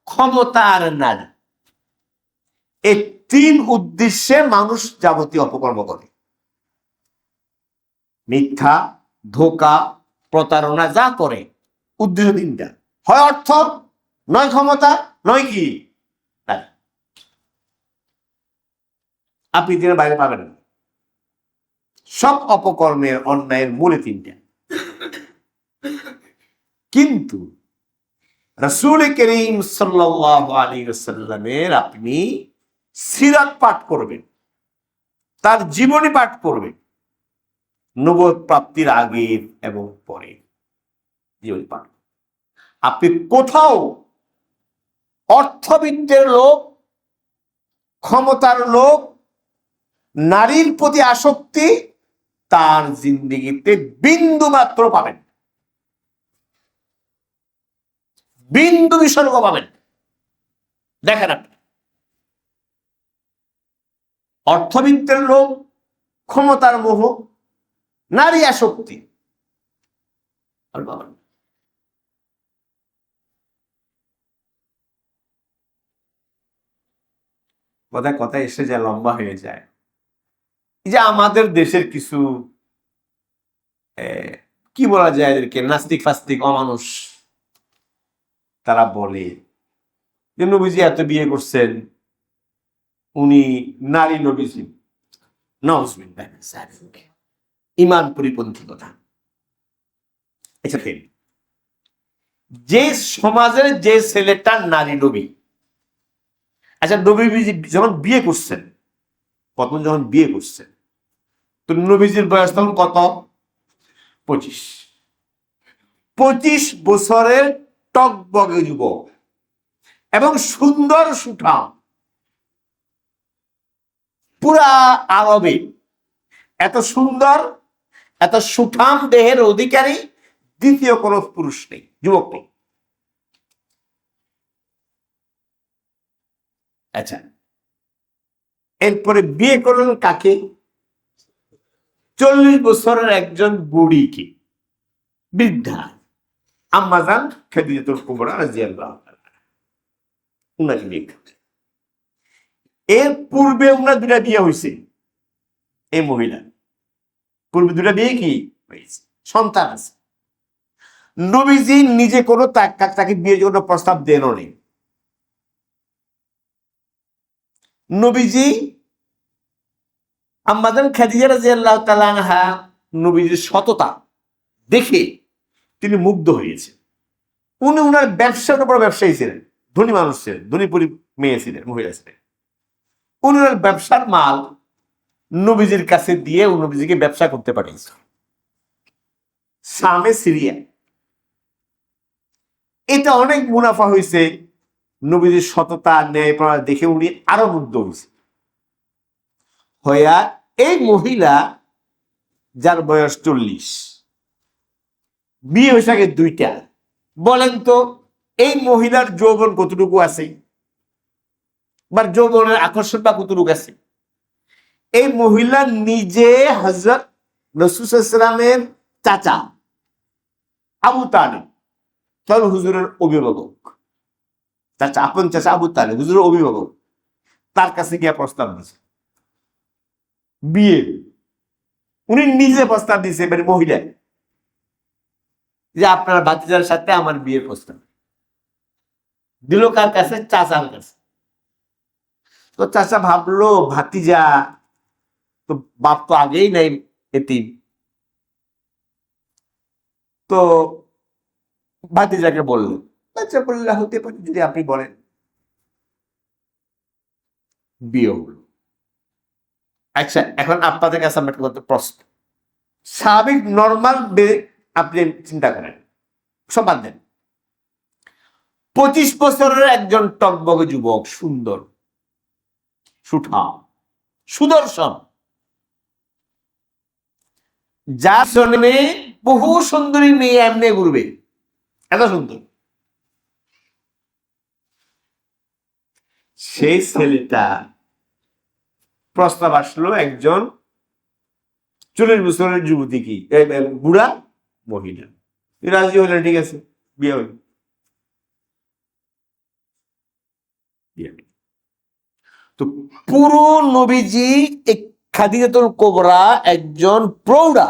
ক্ষমতা আর নারী, এই তিন উদ্দেশ্যে মানুষ যাবতীয় অপকর্ম করে। মিথ্যা, ধোকা, প্রতারণা যা করে, উদ্দেশ্য তিনটা, হয় অর্থ, নয় ক্ষমতা, নয় কি নারী। আপনি দিনের বাইরে পাবেন না। সব অপকর্মের, অন্যায়ের মূলে তিনটা। কিন্তু রাসূল করিম সাল্লাল্লাহু আলাইহি ওয়াসাল্লামের আপনি সিরাত পাঠ করবেন, তার জীবনী পাঠ করবেন, নবুয়ত প্রাপ্তির আগে এবং পরে জীবনী পাঠ। আপনি কোথাও অর্থবিত্তের লোক, ক্ষমতার লোক, নারীর প্রতি আসক্তি তার জিন্দেগিতে বিন্দু মাত্র পাবেন, বিন্দু বিসর্গ পাবেন। দেখেন আপনি অর্থবিত্তের লোক, ক্ষমতার মোহ, নারী আসক্তি, আর পাবেন। কথায় কথায় এসে যায়, লম্বা হয়ে যায়। এই যে আমাদের দেশের কিছু কি বলা যায় এদেরকে, নাস্তিক ফাস্তিক অমানুষ, তারা বলে যে নবীজি এত বিয়ে করছেন, উনি নারী নবীজি। নাউজুবিল্লাহ, ইমান পরিপন্থী কথা। আচ্ছা, যে সমাজের যে ছেলেটা নারী নবী, আচ্ছা নবীজি যখন বিয়ে করছেন, প্রথম যখন বিয়ে করছেন, তো নবীজির বয়স তখন কত? 25। 25 বছরের টকবগে যুবক এবং সুন্দর সুঠাম, পুরা আরবে এত সুন্দর, এত সুঠাম দেহের অধিকারী দ্বিতীয় কোন পুরুষ নেই, যুবক নেই। আচ্ছা, এরপরে বিয়ে করলেন কাকে? 40 বছরের একজন বুড়িকে, বৃদ্ধা, আম্মাজান খাদিজাতুল কুবরা রাদিয়াল্লাহু তাআলা উনাকে বিয়ে করলেন। এর পূর্বে উনার দুটা বিয়ে হয়েছে। এই মহিলা পূর্বে দুটা বিয়ে কি হয়েছে, সন্তান আছে। নবীজি নিজে কোনো তাকে বিয়ের জন্য প্রস্তাব দেন নেই। নবীজি আম্মাজান খাদিজা রাদিয়াল্লাহু তাআলা আনহা নবীজির সততা দেখে তিনি মুগ্ধ হয়েছেন। উনি উনার ব্যবসার উপর ব্যবসায়ী ছিলেন, ধনী মানুষ ছিলেন, ধনী মেয়ে ছিলেন, মহিলা ছিলেন। উনি ওনার ব্যবসার মাল নবীজির কাছে দিয়ে নবীজিকে ব্যবসা করতে পাঠিয়েছে শামে, সিরিয়া। এটা অনেক মুনাফা হয়েছে। নবীজির সততা ন্যায় দেখে উনি আরো মুগ্ধ হয়েছে হইয়া এই মহিলা যার বয়স 40, বিয়ে হয়েছে আগে 2টা। বলেন তো এই মহিলার যৌবন কতটুকু আছে, বা যৌবনের আকর্ষণ বা কতটুকু আছে? এই মহিলা নিজে হযরত রাসূল সাল্লাল্লাহু আলাইহি ওয়াসাল্লামের চাচা আবু তালিব, তার হুজুরের অভিভাবক, চাচা, আপন চাচা আবু তালিব হুজুরের অভিভাবক, তার কাছে গিয়ে প্রস্তাব দিয়েছে বিয়ে। উনি নিজে প্রস্তাব দিয়েছে, মানে মহিলা, যে আপনার ভাতিজার সাথে আমার বিয়ের প্রস্তাব দিল। কার কাছে? চাচার কাছে। তো চাচা ভাবলো ভাতিজা তো, বাপ তো আগেই নাই, এতিম। তো ভাতিজাকে বললেন, আচ্ছা বললে হতে পারে, যদি আপনি বলেন। বিয়ে হলো। আচ্ছা, এখন আপনাদের কাছে আমার একটা প্রশ্ন। স্বাভাবিক নর্মাল আপনি চিন্তা করেন, সবাদ দেন, 25 বছরের একজন টকবগে যুবক, সুন্দর, সুঠা, সুদর্শন, যার জন্যে বহু সুন্দরী মেয়ে এমনি ঘুরবে, এত সুন্দর। সেই ছেলেটা প্রস্তাব আসলো একজন 40 বছরের যুবতী, কি বুড়া মহিলা। রাজি হলেন, ঠিক আছে, বিয়ে হইল। তো পুরো নবীজি খাদিজাতুল কুবরা একজন প্রৌঢ়া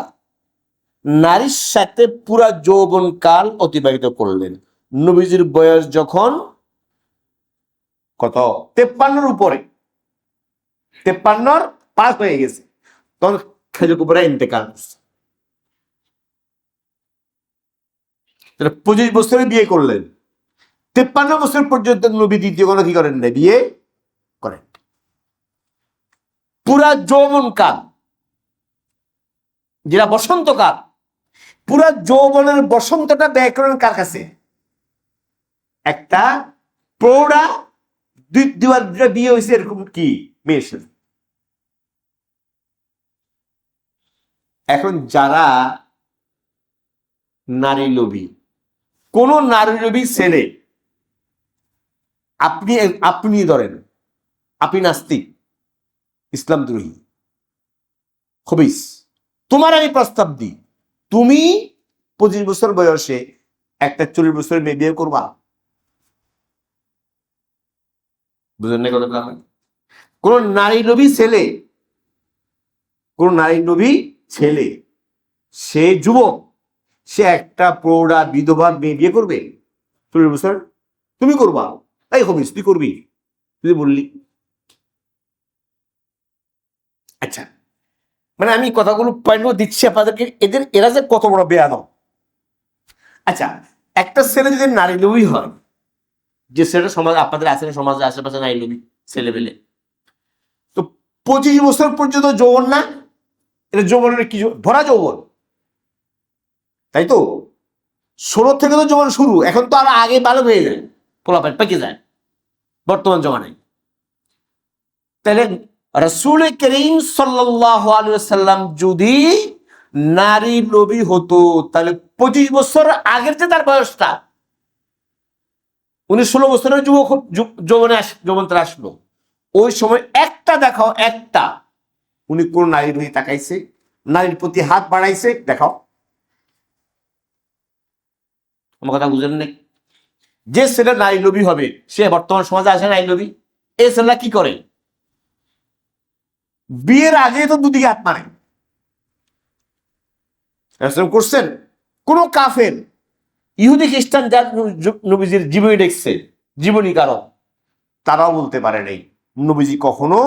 নারীর সাথে পুরা যৌবন কাল অতিবাহিত করলেন। নবীজির বয়স যখন কত, 53-র উপরে, 53-র পাস হয়ে গেছে, তখন খাদিজাতুল কুবরা ইন্তেকাল করছে। 25 বছরে বিয়ে করলেন, 53 বছর পর্যন্ত নবী দ্বিতীয় কোনো কি করেন না, বিয়ে করেন। পুরা যৌবন কাল, যেটা বসন্তকাল, পুরা যৌবনের বসন্তটা ব্যয় করেন কার কাছে? একটা প্রৌঢ়া, দুইটা বিয়ে হয়েছে এরকম কি মেয়ের সাথে। এখন যারা নারী লোভী, কোন নারী লোভী ছেলে, আপনি ধরেন আপনি নাস্তিক, ইসলাম দ্রোহী, খবিস, তোমার আমি প্রস্তাব দিই, তুমি 25 বছর বয়সে একটা 40 বছরের মেয়ে বিয়ে করবা? বুঝলেন না কথা? কোন নারী লোভী ছেলে, কোন নারী লোভী ছেলে, সে যুবক, সে একটা প্রৌঢ়া বিধবা মেয়ে বিয়ে করবে 40 বছর? তুমি করবা? তাই খবিস, তুই করবি, তুই বললি। আচ্ছা, মানে আমি কথাগুলো পয়েন্ট দিচ্ছি আপনাদেরকে, এরা যে কত বড় বেয়াদব। আচ্ছা, একটা ছেলে যদি নারী লোভী হয়, যে ছেলেটা সমাজ আপনাদের আছে, সমাজে আশেপাশে নারী লোভী ছেলে পেলে, তো 25 বছর পর্যন্ত যৌবন না, এটা যৌবনের কি ভরা যৌবন, তাই তো? 16 থেকে তো যৌবন শুরু, এখন তো আর আগে ভালো হয়ে যায়, পোলাপান পেকে যায় বর্তমান জমানায়। তাহলে রাসূল করিম সাল্লাল্লাহু আলাইহি ওয়াসাল্লাম যদি নারী লোভী হতো, তাহলে 25 বছর আগের যে তার বয়সটা, উনি 16 বছরের যৌবনে আসলো, ওই সময় একটা দেখাও, একটা উনি কোন নারীর হয়ে তাকাইছে, নারীর প্রতি হাত বাড়াইছে, দেখাও। আমার কথা বুঝলেন না? যে ছেলে নারী লোভী হবে সে বর্তমান সমাজে আসে নারী লোভী। এই ছেলেরা কি করে? বিয়ের আগে তো দুদিকে হাত মারে। করছেন কোন কাফের ইহুদি খ্রিস্টান যার নবীজির জীবনী দেখছে, জীবনী কারণ তারাও বলতে পারে নাই নবীজি কখনো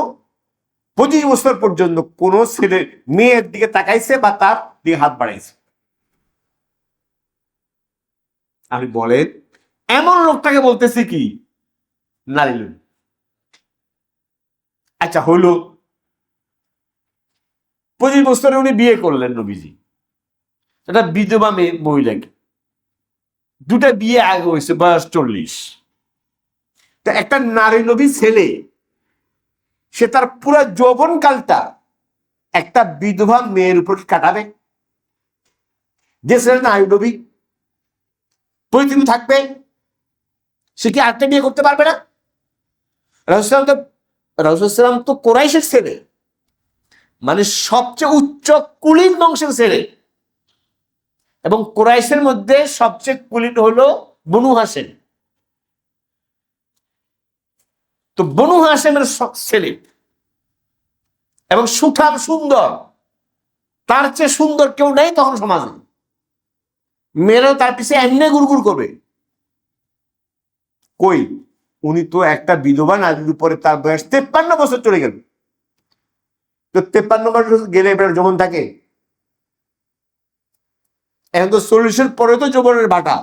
25 বছর পর্যন্ত কোন ছেলে মেয়ের দিকে তাকাইছে বা তার দিকে হাত বাড়াইছে। আপনি বলেন এমন লোকটাকে বলতেছে কি নারী লোভী? আচ্ছা হইল 25 বছরে উনি বিয়ে করলেন নবীজি, এটা বিধবা মেয়ে মহিলাকে, দুটা বিয়ে আগে হয়েছে, বয়স 40। তা একটা নারী লোভী ছেলে সে তার পুরো যৌবন কালটা একটা বিধবা মেয়ের উপর কাটাবে? যে ছেলে নারী লোভী প্রতিদিন থাকবে সে কি আরেকটা বিয়ে করতে পারবে না? রাসূলুল্লাহ তো কুরাইশের ছেলে, মানে সবচেয়ে উচ্চ কুলীন বংশের ছেলে, এবং কুরাইশের মধ্যে সবচেয়ে কুলীন হলো বনু হাশেম। তো বনু হাশেমের ছেলে এবং সুঠাম সুন্দর, তার চেয়ে সুন্দর কেউ নেই তখন সমাজে। মেয়েরাও তার পিছিয়ে এমনি গুড়গুড় করবে। কই উনি তো একটা বিধবা নারীর উপরে তার বয়স 53 বছর চলে গেল। তো 53 বছর গেলে এবার যৌবন থাকে? এখন তো 40-এর পরে তো যৌবনের ভাটা।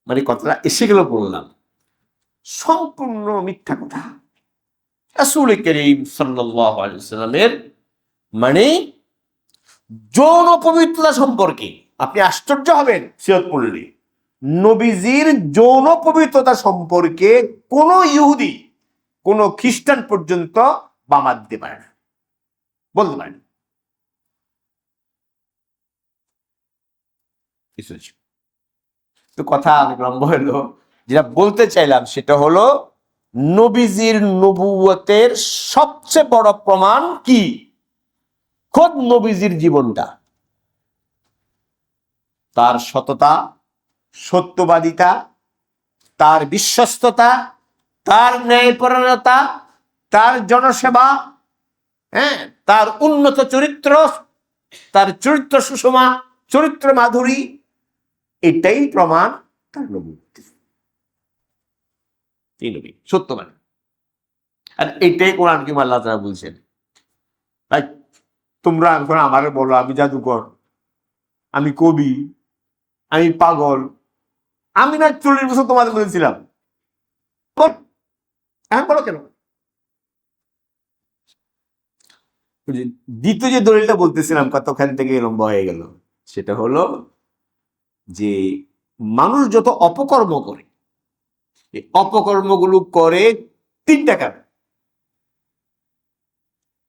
মানে কথাটা এসে গেল বললাম, সম্পূর্ণ মিথ্যা কথা। রাসূল করিম সাল্লাল্লাহু আলাইহি ওয়াসাল্লামের মানে যৌন পবিত্রতা সম্পর্কে আপনি আশ্চর্য হবেন সিরাত পড়লে। নবীজির যৌন পবিত্রতা সম্পর্কে কোন ইহুদি কোন খ্রিস্টান পর্যন্ত বামা দিতে পারে না, বলতে পারে না। তো কথা অনেক লম্বা হলো। যেটা বলতে চাইলাম সেটা হলো নবীজির নবুয়তের সবচেয়ে বড় প্রমাণ কি? খোদ নবীজির জীবনটা, তার সততা, সত্যবাদিতা, তার বিশ্বস্ততা, তার ন্যায়পরায়ণতা, তার জনসেবা, হ্যাঁ, তার উন্নত চরিত্র, তার চরিত্র সুষমা, চরিত্র মাধুরী, এটাই প্রমাণ তার নবুয়তের। এই নবী সত্যবাদী। আর এটাই কোরআন কি আল্লাহ তাআলা বলছেন, তাই তোমরা এখন আমারে বলো আমি জাদুকর, আমি কবি, আমি পাগল। আমি না 40 বছর তোমাদের মধ্যে ছিলাম, এখন বলো কেন? দ্বিতীয় যে দলিলটা বলতেছিলাম কতখান থেকে লম্বা হয়ে গেল, সেটা হলো যে মানুষ যত অপকর্ম করে, এই অপকর্মগুলো করে 3টা কারণ।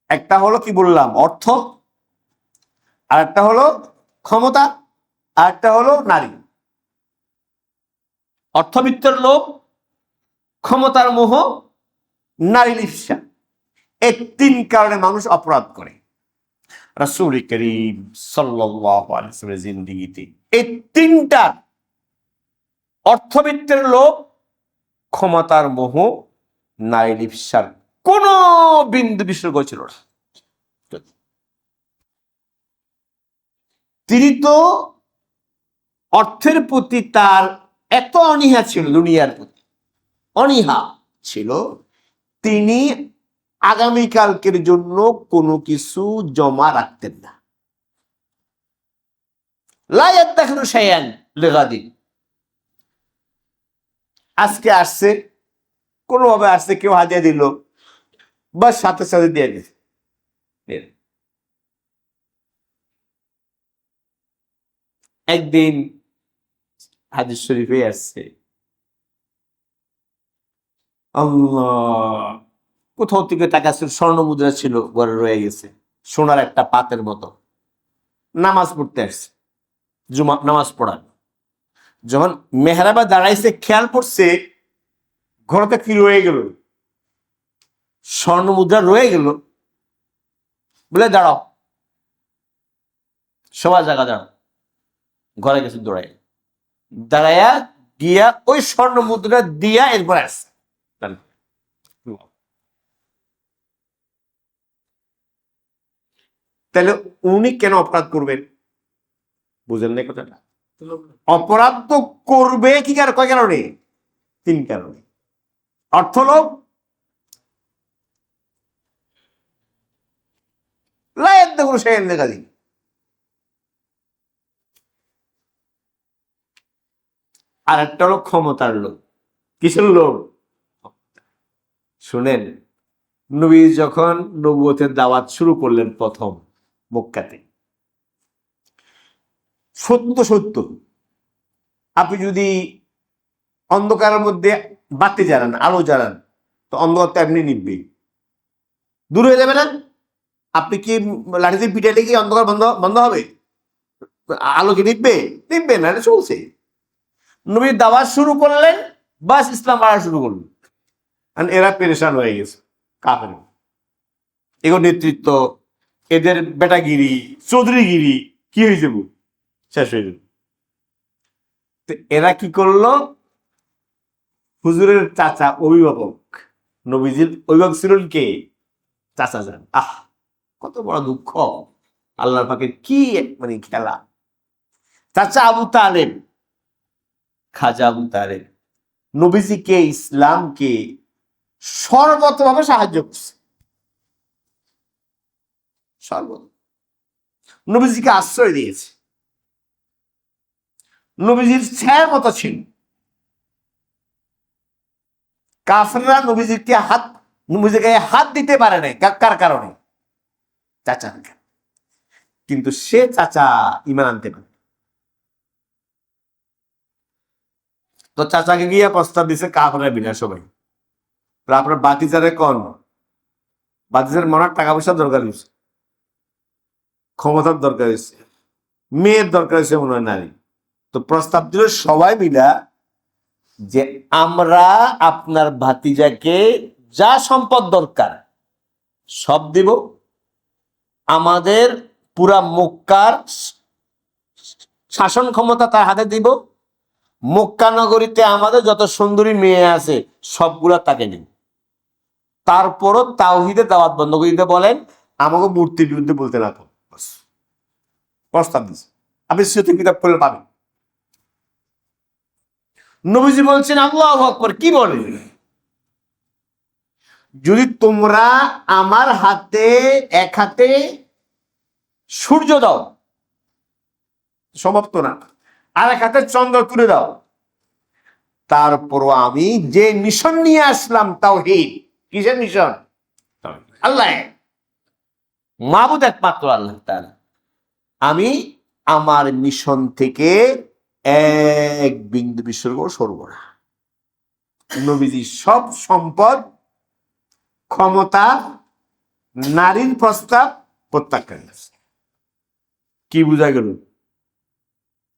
একটা হলো কি বললাম অর্থ, আর একটা হলো ক্ষমতা, আর একটা হলো নারী। অর্থবিত্তের লোভ, ক্ষমতার মোহ, নারী লিপ্সা, এই 3 কারণে মানুষ অপরাধ করে। রাসূল করিম সাল্লাল্লাহু আলাইহি ওয়াসাল্লামের জিন্দেগিতে এই 3টা অর্থবিত্তের লোভ, ক্ষমতার মোহ, নারী লিপ্সার কোন বিন্দু বিসর্গ ছিল না। তিনি তো অর্থের প্রতি তার এত অনীহা ছিল, দুনিয়ার প্রতি অনীহা ছিল, তিনি আগামীকালকের জন্য কোনো কিছু জমা রাখতেন না। লা ইয়াদাখিরু শাইআন লিগাদিন। আজকে আসছে, কোনোভাবে আসছে, কেউ হাদিয়া দিল, বা সাথে সাথে দিয়ে গেছে। একদিন হাদিস শরীফে আসছে, আল্লাহ, কোথাও থেকে টাকা ছিল, স্বর্ণ মুদ্রা ছিল, ঘরে রয়ে গেছে, সোনার একটা পাতের মতো। নামাজ পড়তে আসছে, জুমা নামাজ পড়ার যখন মেহরাবা দাঁড়াইছে, খেয়াল পড়ছে ঘরতে কি রয়ে গেল, স্বর্ণ মুদ্রা রয়ে গেল। বলে দাঁড়াও, সবার জায়গা দাঁড়াও। ঘরে গেছে দাঁড়াইয়া গিয়া ওই স্বর্ণ মুদ্রা দিয়া এরপর আসছে। তাহলে উনি কেন অপরাধ করবেন? বুঝেন না কথাটা? অপরাধ তো করবে কি কয় কারণে? 3 কারণে। অর্থলোভ, আর একটা হলো ক্ষমতার লোভ। কিসের লোভ? শুনেন, নবী যখন নবুয়তের দাওয়াত শুরু করলেন প্রথম মক্কাতে, সত্য আপনি যদি অন্ধকারের মধ্যে বাতি জ্বালান, আলো জ্বালান, তো অন্ধকার তো এমনি নিববে, দূর হয়ে যাবে না? আপনি কি লাঠিতে পিটাইলে কি অন্ধকার বন্ধ হবে? আলো কি নিববে না, এটা চলছে। নবীর দাওয়াত শুরু করলেন, বাস ইসলাম বাড়া শুরু করলেন। এরা পেরেশান হয়ে গেছে, কাফের এগো নেতৃত্ব, এদের বেটাগিরি, চৌধুরীগিরি কি হয়ে যাব, শেষ হয়ে যাবে। এরা কি করলো? হুজুরের চাচা অভিভাবক, নবীজির অভিভাবক ছিলেন কে? চাচা যান। কত বড় দুঃখ, আল্লাহর পাকের কি মানে খেলা। চাচা আবু তালেব, খাজা আবু তালেব নবীজিকে, ইসলামকে সর্বতভাবে সাহায্য করছে, নবীজিকে আশ্রয় দিয়েছে, নবীজির ছায়ার মতো ছিল। কাফেররা নবীজিকে হাত দিতে পারে নাই, কার কারণে? চাচা। কিন্তু সে চাচা ঈমান আনতে পারে। তো চাচাকে গিয়ে প্রস্তাব দিছে কাফেররা বিনা সবাই, আপনার বাতিজারে কন, বাতিজার মনার টাকা পয়সার দরকার হয়েছে, ক্ষমতার দরকার হয়েছে, মেয়ের দরকার হয়েছে, মনে হয় নারী। তো প্রস্তাব দিল সবাই মিলা যে আমরা আপনার ভাতিজাকে যা সম্পদ দরকার সব দিব, আমাদের পুরা মক্কার শাসন ক্ষমতা তার হাতে দিব, মক্কা নগরীতে আমাদের যত সুন্দরী মেয়ে আছে সবগুলা তাকে নিন। তারপরও তাওহীদের দাওয়াত বন্ধ করে দিতে বলেন, আমাকে মূর্তির বিরুদ্ধে বলতে না তো। প্রস্তাব দিচ্ছে, আপনি সিরাতের কিতাব পড়লে পাবেন। নবীজি বলছেন আল্লাহু আকবার, কি বলেন? যদি তোমরা আমার হাতে এক হাতে সূর্য দাও, সমাপ্ত না, আর এক হাতে চন্দ্র তুলে দাও, তারপরও আমি যে মিশন নিয়ে আসলাম তাওহীদ। কিসের মিশন? আল্লাহ মাবুদ একমাত্র আল্লাহ তাআলা। আমি আমার মিশন থেকে এক বিন্দু বিসর্গ সরব না। নবীজি সব সম্পদ, ক্ষমতা, নারীর প্রস্তাব প্রত্যাখ্যান করেছে। কি বুঝা গেল?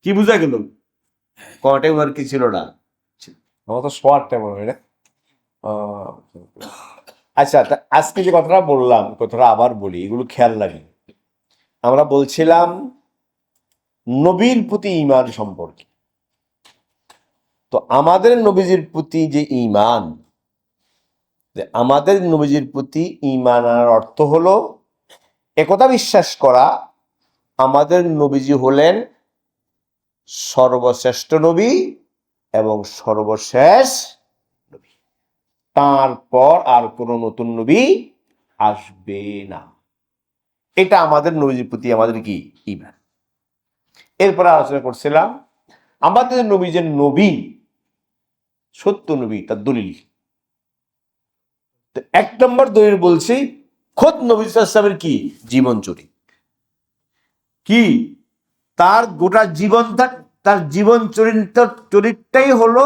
কি বুঝা গেল? কটে ওর কি ছিল না? আমার তো শর্টটা মনে হয় না। আচ্ছা, আজকে যে কথাটা বললাম, কথাটা আবার বলি, এগুলো খেয়াল রাখি। আমরা বলছিলাম নবীর প্রতি ঈমান সম্পর্কে। তো আমাদের নবীজির প্রতি যে ঈমান, আমাদের নবীজির প্রতি ঈমান আনার অর্থ হলো একথা বিশ্বাস করা আমাদের নবীজি হলেন সর্বশ্রেষ্ঠ নবী এবং সর্বশেষ নবী, তারপর আর কোনো নতুন নবী আসবে না। এটা আমাদের নবীজির প্রতি আমাদের কি ঈমান। এরপরে আলোচনা করছিলাম আমাদের নবী যে নবী, সত্য নবী, তার দলিল। তো 1 নম্বর দলিল বলছি খোদ নবী সাল্লাল্লাহু আলাইহি ওয়াসাল্লামের কি জীবন চরিত্র, কি তার গোটা জীবন, তার জীবন চরিত্রটাই হলো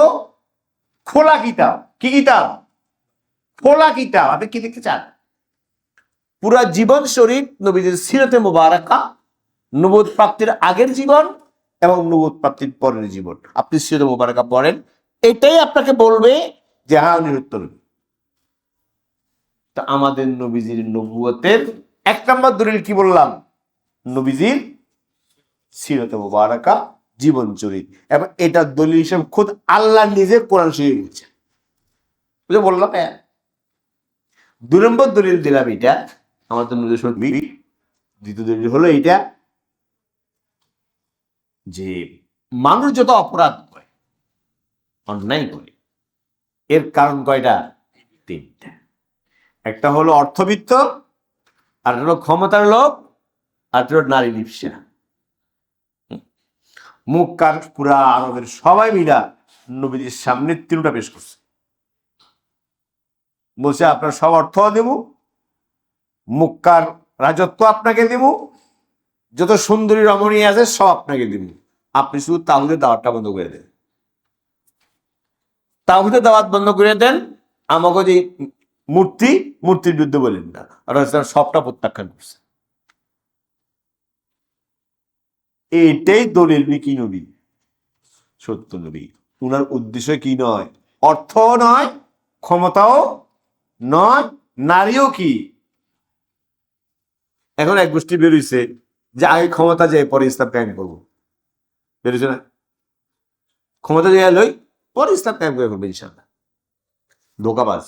খোলা কিতাব। কি কিতাব? খোলা কিতাব। আপনি কি দেখতে চান? পুরা জীবন শরীফ নবীজির সিরাতে মুবারাকা, নবুয়ত প্রাপ্তির আগের জীবন এবং নবুয়ত প্রাপ্তির পরের জীবন। আপনি সিরাতে মুবারাকা পড়েন, এটাই আপনাকে বলবে যে হ্যাঁ উনি সত্য নবী। তা আমাদের নবীজির নবুয়তের 1 নম্বর দলিল কি বললাম? নবীজির সিরাতে মুবারাকা, জীবন চরিত, এবং এটা দলিল হিসেবে খোদ আল্লাহ নিজে কোরআন শরীফে বলছে। বুঝে বললাম। 2 নম্বর দলিল দিলাম এটা আমার জন্য সত্যি। দ্বিতীয় দলিল হলো এইটা যে মানুষ যত অপরাধ করে, অন্যায় করে, এর কারণ কয়টা? 3টা। একটা হলো অর্থবিত্ত, আর হলো ক্ষমতার লোভ, আর হলো নারী লিপ্সা। মক্কার পুরা আরবের সবাই মিলা নবীজির সামনে 3টা পেশ করছে। বলছে আপনার সব অর্থ দেব, মক্কার রাজত্ব আপনাকে দেব, যত সুন্দরী রমণী আছে সব আপনাকে দেব, আপনি শুধু তাওহীদের দাওয়াতটা বন্ধ করে দেন। তাওহীদের দাওয়াত বন্ধ করে দেন, আমাকে যে মূর্তির বিরুদ্ধে বলেন না। আর সবটা প্রত্যাখ্যান করছে। এইটাই দলিল কি নবী, সত্য নবী। উনার উদ্দেশ্য কি নয়, অর্থ নয়, ক্ষমতাও নয়, নারীও কি। এখন এক গোষ্ঠী বেরোইছে যে আগে ক্ষমতা যায় পরে ইসলাম কায়েম করবো, বেরোছে না? ক্ষমতা যায় লই পরে ইসলাম কায়েম করে করবে ইনশাল্লাহ। ধোকাবাজ।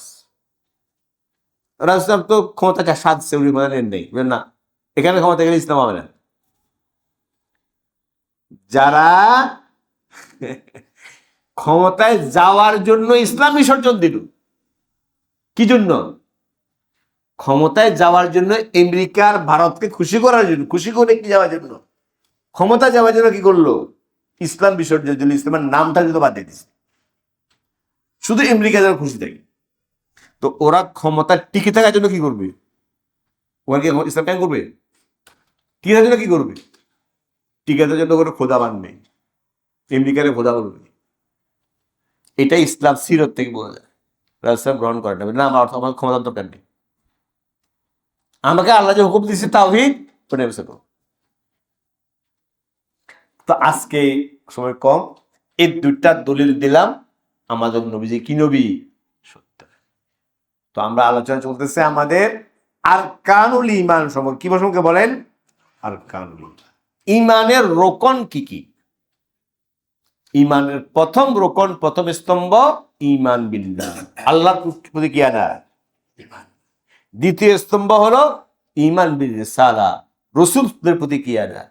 রাসূল তো ক্ষমতাকে সাধছে, উনি বলেন নেই না, এখানে ক্ষমতা গেলে ইসলাম হবে না। যারা ক্ষমতায় যাওয়ার জন্য ইসলাম বিসর্জন দিল, কি জন্য? ক্ষমতায় যাওয়ার জন্য, আমেরিকার ভারতকে খুশি করার জন্য, খুশি করে কি যাওয়ার জন্য, ক্ষমতা যাওয়ার জন্য কি করলো? ইসলাম বিসর্জন দিল, ইসলামের নামটা যদি বাদ দিয়ে দিচ্ছে, শুধু আমেরিকা যেন খুশি থাকে। তো ওরা ক্ষমতা টিকে থাকার জন্য কি করবে? ওরা কি ইসলাম কায়েম করবে? টিকে থাকার জন্য কি করবে? টিকে থাকার জন্য কোনো খোদা মানবে, আমেরিকারে খোদা বলবে। এটাই ইসলাম সিরত থেকে বোঝা যায়। রাসূল গ্রহণ করেন না, আমার অর্থ আমার ক্ষমতার দরকার নেই, আমাকে আল্লাহ যে হুকুম দিচ্ছে তাওহীদ, ওটা ব্যবস্থা করো। তো আজকে সময় কম, এই 2টা দলিল দিলাম আমাদের নবীজি কি নবী, সত্য। তো আমরা আলোচনা চলতেছে আমাদের আরকানুল ঈমান সম্পর্কে। কি সম্পর্কে বলেন? আরকানুল ঈমান, ঈমানের রোকন কি কি। ঈমানের প্রথম রোকন, প্রথম স্তম্ভ ঈমান বিল্লাহ, আল্লাহর প্রতি কি আনা ঈমান। দ্বিতীয় স্তম্ভ হলো ঈমান বিল রিসালাহ, রাসূলদের প্রতি কি আনা।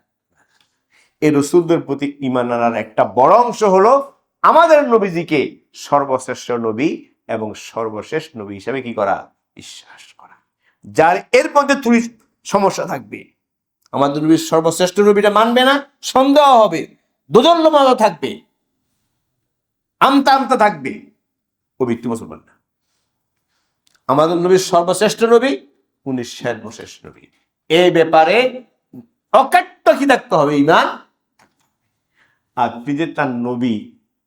এই রাসূলদের প্রতি ঈমান আনার একটা বড় অংশ হলো আমাদের নবীজিকে সর্বশ্রেষ্ঠ নবী এবং সর্বশেষ নবী হিসেবে কি করা, বিশ্বাস করা। যার এর মধ্যে ত্রুটি সমস্যা থাকবে, আমাদের নবীর সর্বশ্রেষ্ঠ নবীটা মানবে না, সন্দেহ হবে, দোজল্যমান থাকবে, আমতা আমতা থাকবে, ও ব্যক্তি মুসলমান না। আমাদের নবীর সর্বশ্রেষ্ঠ নবী, উনি সর্বশেষ নবী, এই ব্যাপারে অকাট্য কি থাকতে হবে ঈমান। আর যে তার নবী,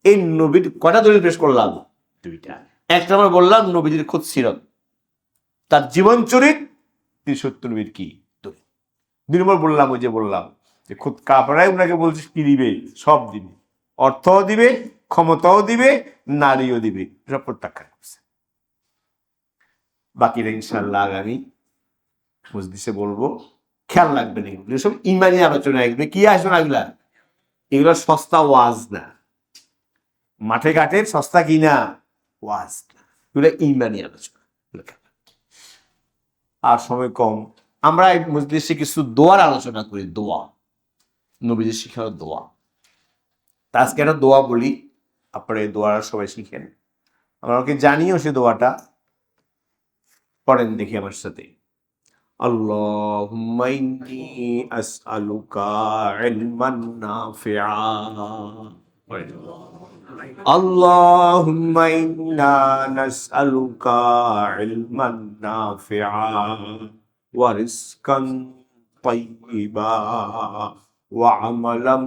এই নবীর কয়টা দলিল পেশ করলাম? 2টা। একটা আমরা বললাম নবীজির খুদ সিরত, তার জীবন চরিত, তিনি সত্য নবীর কি দলিল। 2 নম্বর বললাম, ওই যে বললাম যে খুদ কাফেরাই উনাকে বলছে কি দিবে, সব দিবে, অর্থও দিবে, ক্ষমতাও দিবে, নারীও দিবে, সব প্রত্যাখ্যান করছে। বাকিরা ইনশাআল্লাহ আগামী মজলিসে বলবো। খেয়াল রাখবেন, এগুলো সব ঈমানি আলোচনা। এগুলো কি আসবে, এগুলো সস্তা ওয়াজ না, মাঠে ঘাটে সস্তা কি না ওয়াজ না, এগুলো ঈমানি আলোচনা। আর সময় কম, আমরা এই মজলিসে কিছু দোয়ার আলোচনা করি। দোয়া, নবীজির শিখানো দোয়া। তা আজকে একটা দোয়া বলি, আপনারা এই দোয়াটা সবাই শিখেন, আমরা ওকে জানিও সে দোয়াটা পড়েন দেখি আমার সাথে। আল্লাহুম্মা ইন্নী আসআলুকা ইলমান নাফিআ, আল্লাহুম্মা ইন্না নাসআলুকা ইলমান নাফিআ ওয়া রিজকান তাইয়্যিবা ওয়া আমালাম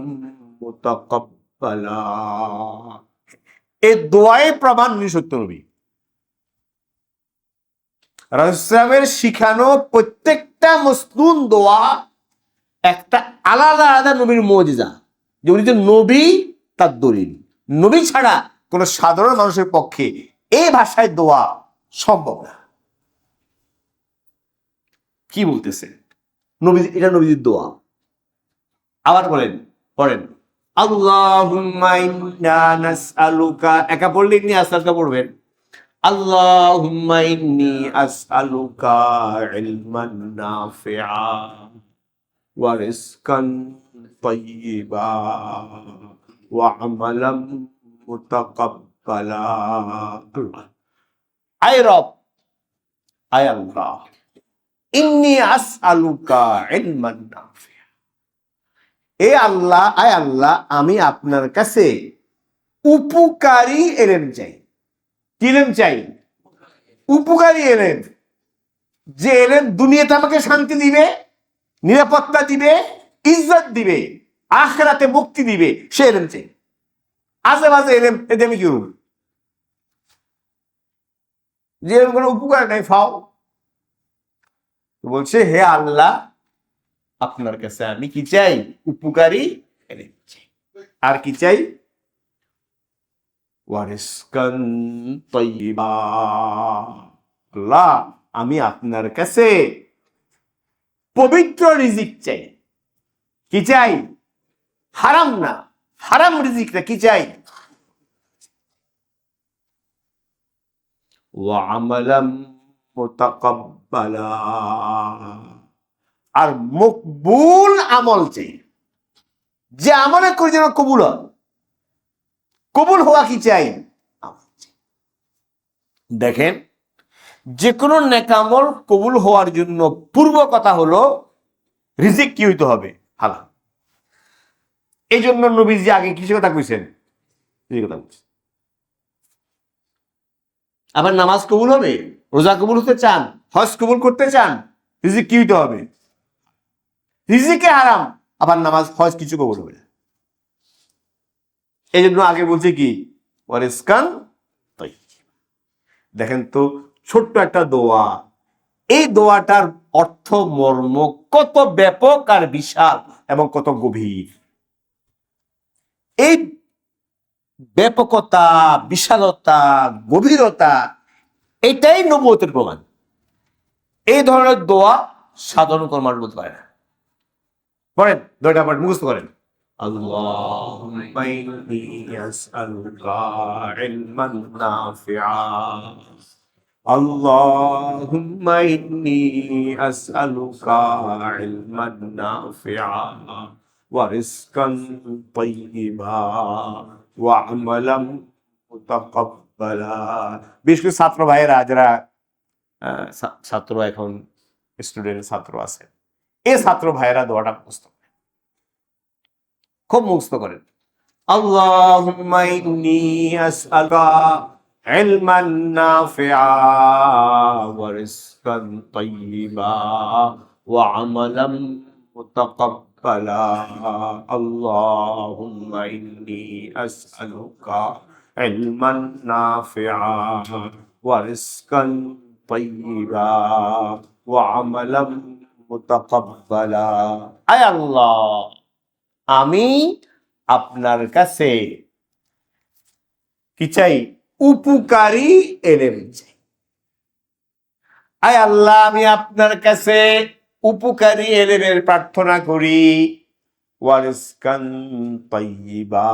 মুতাকাব্বালা। এই দোয়ায় প্রমাণ উনি সত্য নবী। রাসূলের শিখানো প্রত্যেকটা মসনুন দোয়া একটা আলাদা আলাদা নবীর মুজিজা, যে উনি যে নবী তার দলিল। নবী ছাড়া কোন সাধারণ মানুষের পক্ষে এই ভাষায় দোয়া সম্ভব না। কি বলতেছে নবী, এটা নবীজির দোয়া। আবার বলেন, পড়েন, আল্লাহুম্মা ইন্না নাসআলুকা, একা পড়লে ইন্নী আসআলুকা পড়বেন। আল্লাহুম্মা ইন্নী আসআলুকা ইলমান নাফিআ ওয়া রিজকান তাইয়্যিবা ওয়া আমালাম মুতাকাব্বালা। আয় রব, আয় আল্লাহ, ইন্নী আসআলুকা ইলমান নাফিআ, এ আল্লাহ, আয় আল্লাহ, আমি আপনার কাছে উপকারী এলেম চাই। কি এলেম চাই? উপকারী এলেম, যে এলেম দুনিয়াতে আমাকে শান্তি দিবে, নিরাপত্তা দিবে, ইজ্জত দিবে, আখিরাতে মুক্তি দিবে, সে এলেম চাই। আজে বাজে এলেম এতে আমি কি করব? যে এলেম কোনো উপকার নাই, ফাও। বলছে, হে আল্লাহ, আপনার কাছে আমি কি চাই? উপকারী এলেম চাই। আর কি চাই? ওয়ারিসকান তাইয়্যিবা, আল্লাহ, আমি আপনার কাছে পবিত্র রিজিক চাই। কি চাই? হারাম না, হারাম রিজিক না, কি চাই? ওয়া আমালাম মুতাকাব্বালা, আর মকবুল আমল চাই, যে আমলে করে যেন কবুল হয়। কবুল হওয়া কি চাই? দেখেন, যে কোনো নেকামল কবুল হওয়ার জন্য পূর্ব কথা হলো রিজিক কি হইতে হবে? হালাল। এই জন্য নবীজি আগে কিসের কথা কইছেন? রিজিকের কথা কইছেন। আবার নামাজ কবুল হবে, রোজা কবুল হতে চান, হজ কবুল করতে চান, রিজিক কি হইতে হবে? রিজিকে হারাম, আবার নামাজ হজ কিছু কবুল হবে না। এই জন্য আগে বলছে কি? ওয়ারিসকান তাইয়্যিবা। দেখেন তো, ছোট্ট একটা দোয়া, এই দোয়াটার অর্থ মর্ম কত ব্যাপক আর বিশাল এবং কত গভীর। এই ব্যাপকতা, বিশালতা, গভীরতা, এটাই নবুয়তের প্রমাণ। এই ধরনের দোয়া সাধারণ কোনো মানুষ বলতে পারে না। পড়েন, দোয়াটা পড়েন, মুখস্থ করেন। আল্লাহুম্মা ইন্নী আসআলুকা ইলমান নাফিআ, আল্লাহুম্মা ইন্নী আসআলুকা ইলমান নাফিআ ওয়া রিজকান তাইয়্যিবা ওয়া আমালাম মুতাকাব্বালা। বিশেষ করে ছাত্র ভাইয়েরা, যারা ছাত্র, এখন স্টুডেন্ট ছাত্র আছে, এই ছাত্র ভাইয়েরা দোয়াটা মুখস্থ করেন, খুব মুখস্থ করেন। আল্লাহুম্মা ইন্নী আসআলুকা ইলমান নাফিআ ওয়া রিজকান তাইয়্যিবা ওয়া আমালাম মুতাকাব্বালা। আল্লাহুম্মা ইন্নী আসআলুকা ইলমান নাফিআ ওয়া রিজকান তাইয়্যিবা ওয়া আমালাম মুতাকাব্বালা। আয় আল্লাহ, আমি আপনার কাছে কি চাই? উপকারী এলেম চাই। আয় আল্লাহ, আমি আপনার কাছে উপকারী এলেমের প্রার্থনা করি। ওয়ারিজকান তাইয়্যিবা,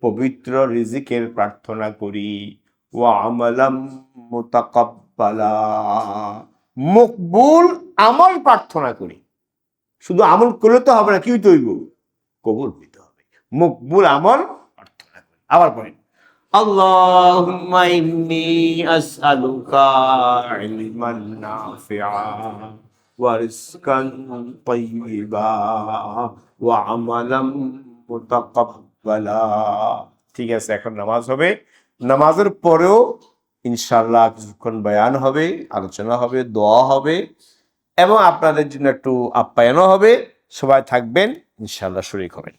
পবিত্র রিজিকের প্রার্থনা করি। ওয়া আমালাম মুতাকাব্বালা, মকবুল আমল প্রার্থনা করি। শুধু আমল করলে তো হবে না, কি হইতে হইব? কবুল হইতে হবে। মকবুল আমল প্রার্থনা করি। আবার পড়েন, আল্লাহুম্মা ইন্নী আসআলুকা ইলমান নাফিআ ওয়া রিজকান তাইয়্যিবা ওয়া আমালাম মুতাকাব্বালা। ঠিক আছে, এখন নামাজ হবে। নামাজের পরেও ইনশাআল্লাহ কিছুক্ষণ বয়ান হবে, আলোচনা হবে, দোয়া হবে এবং আপনাদের জন্য একটু আপ্যায়নও হবে। সবাই থাকবেন, ইনশাআল্লাহ শরীক হবেন।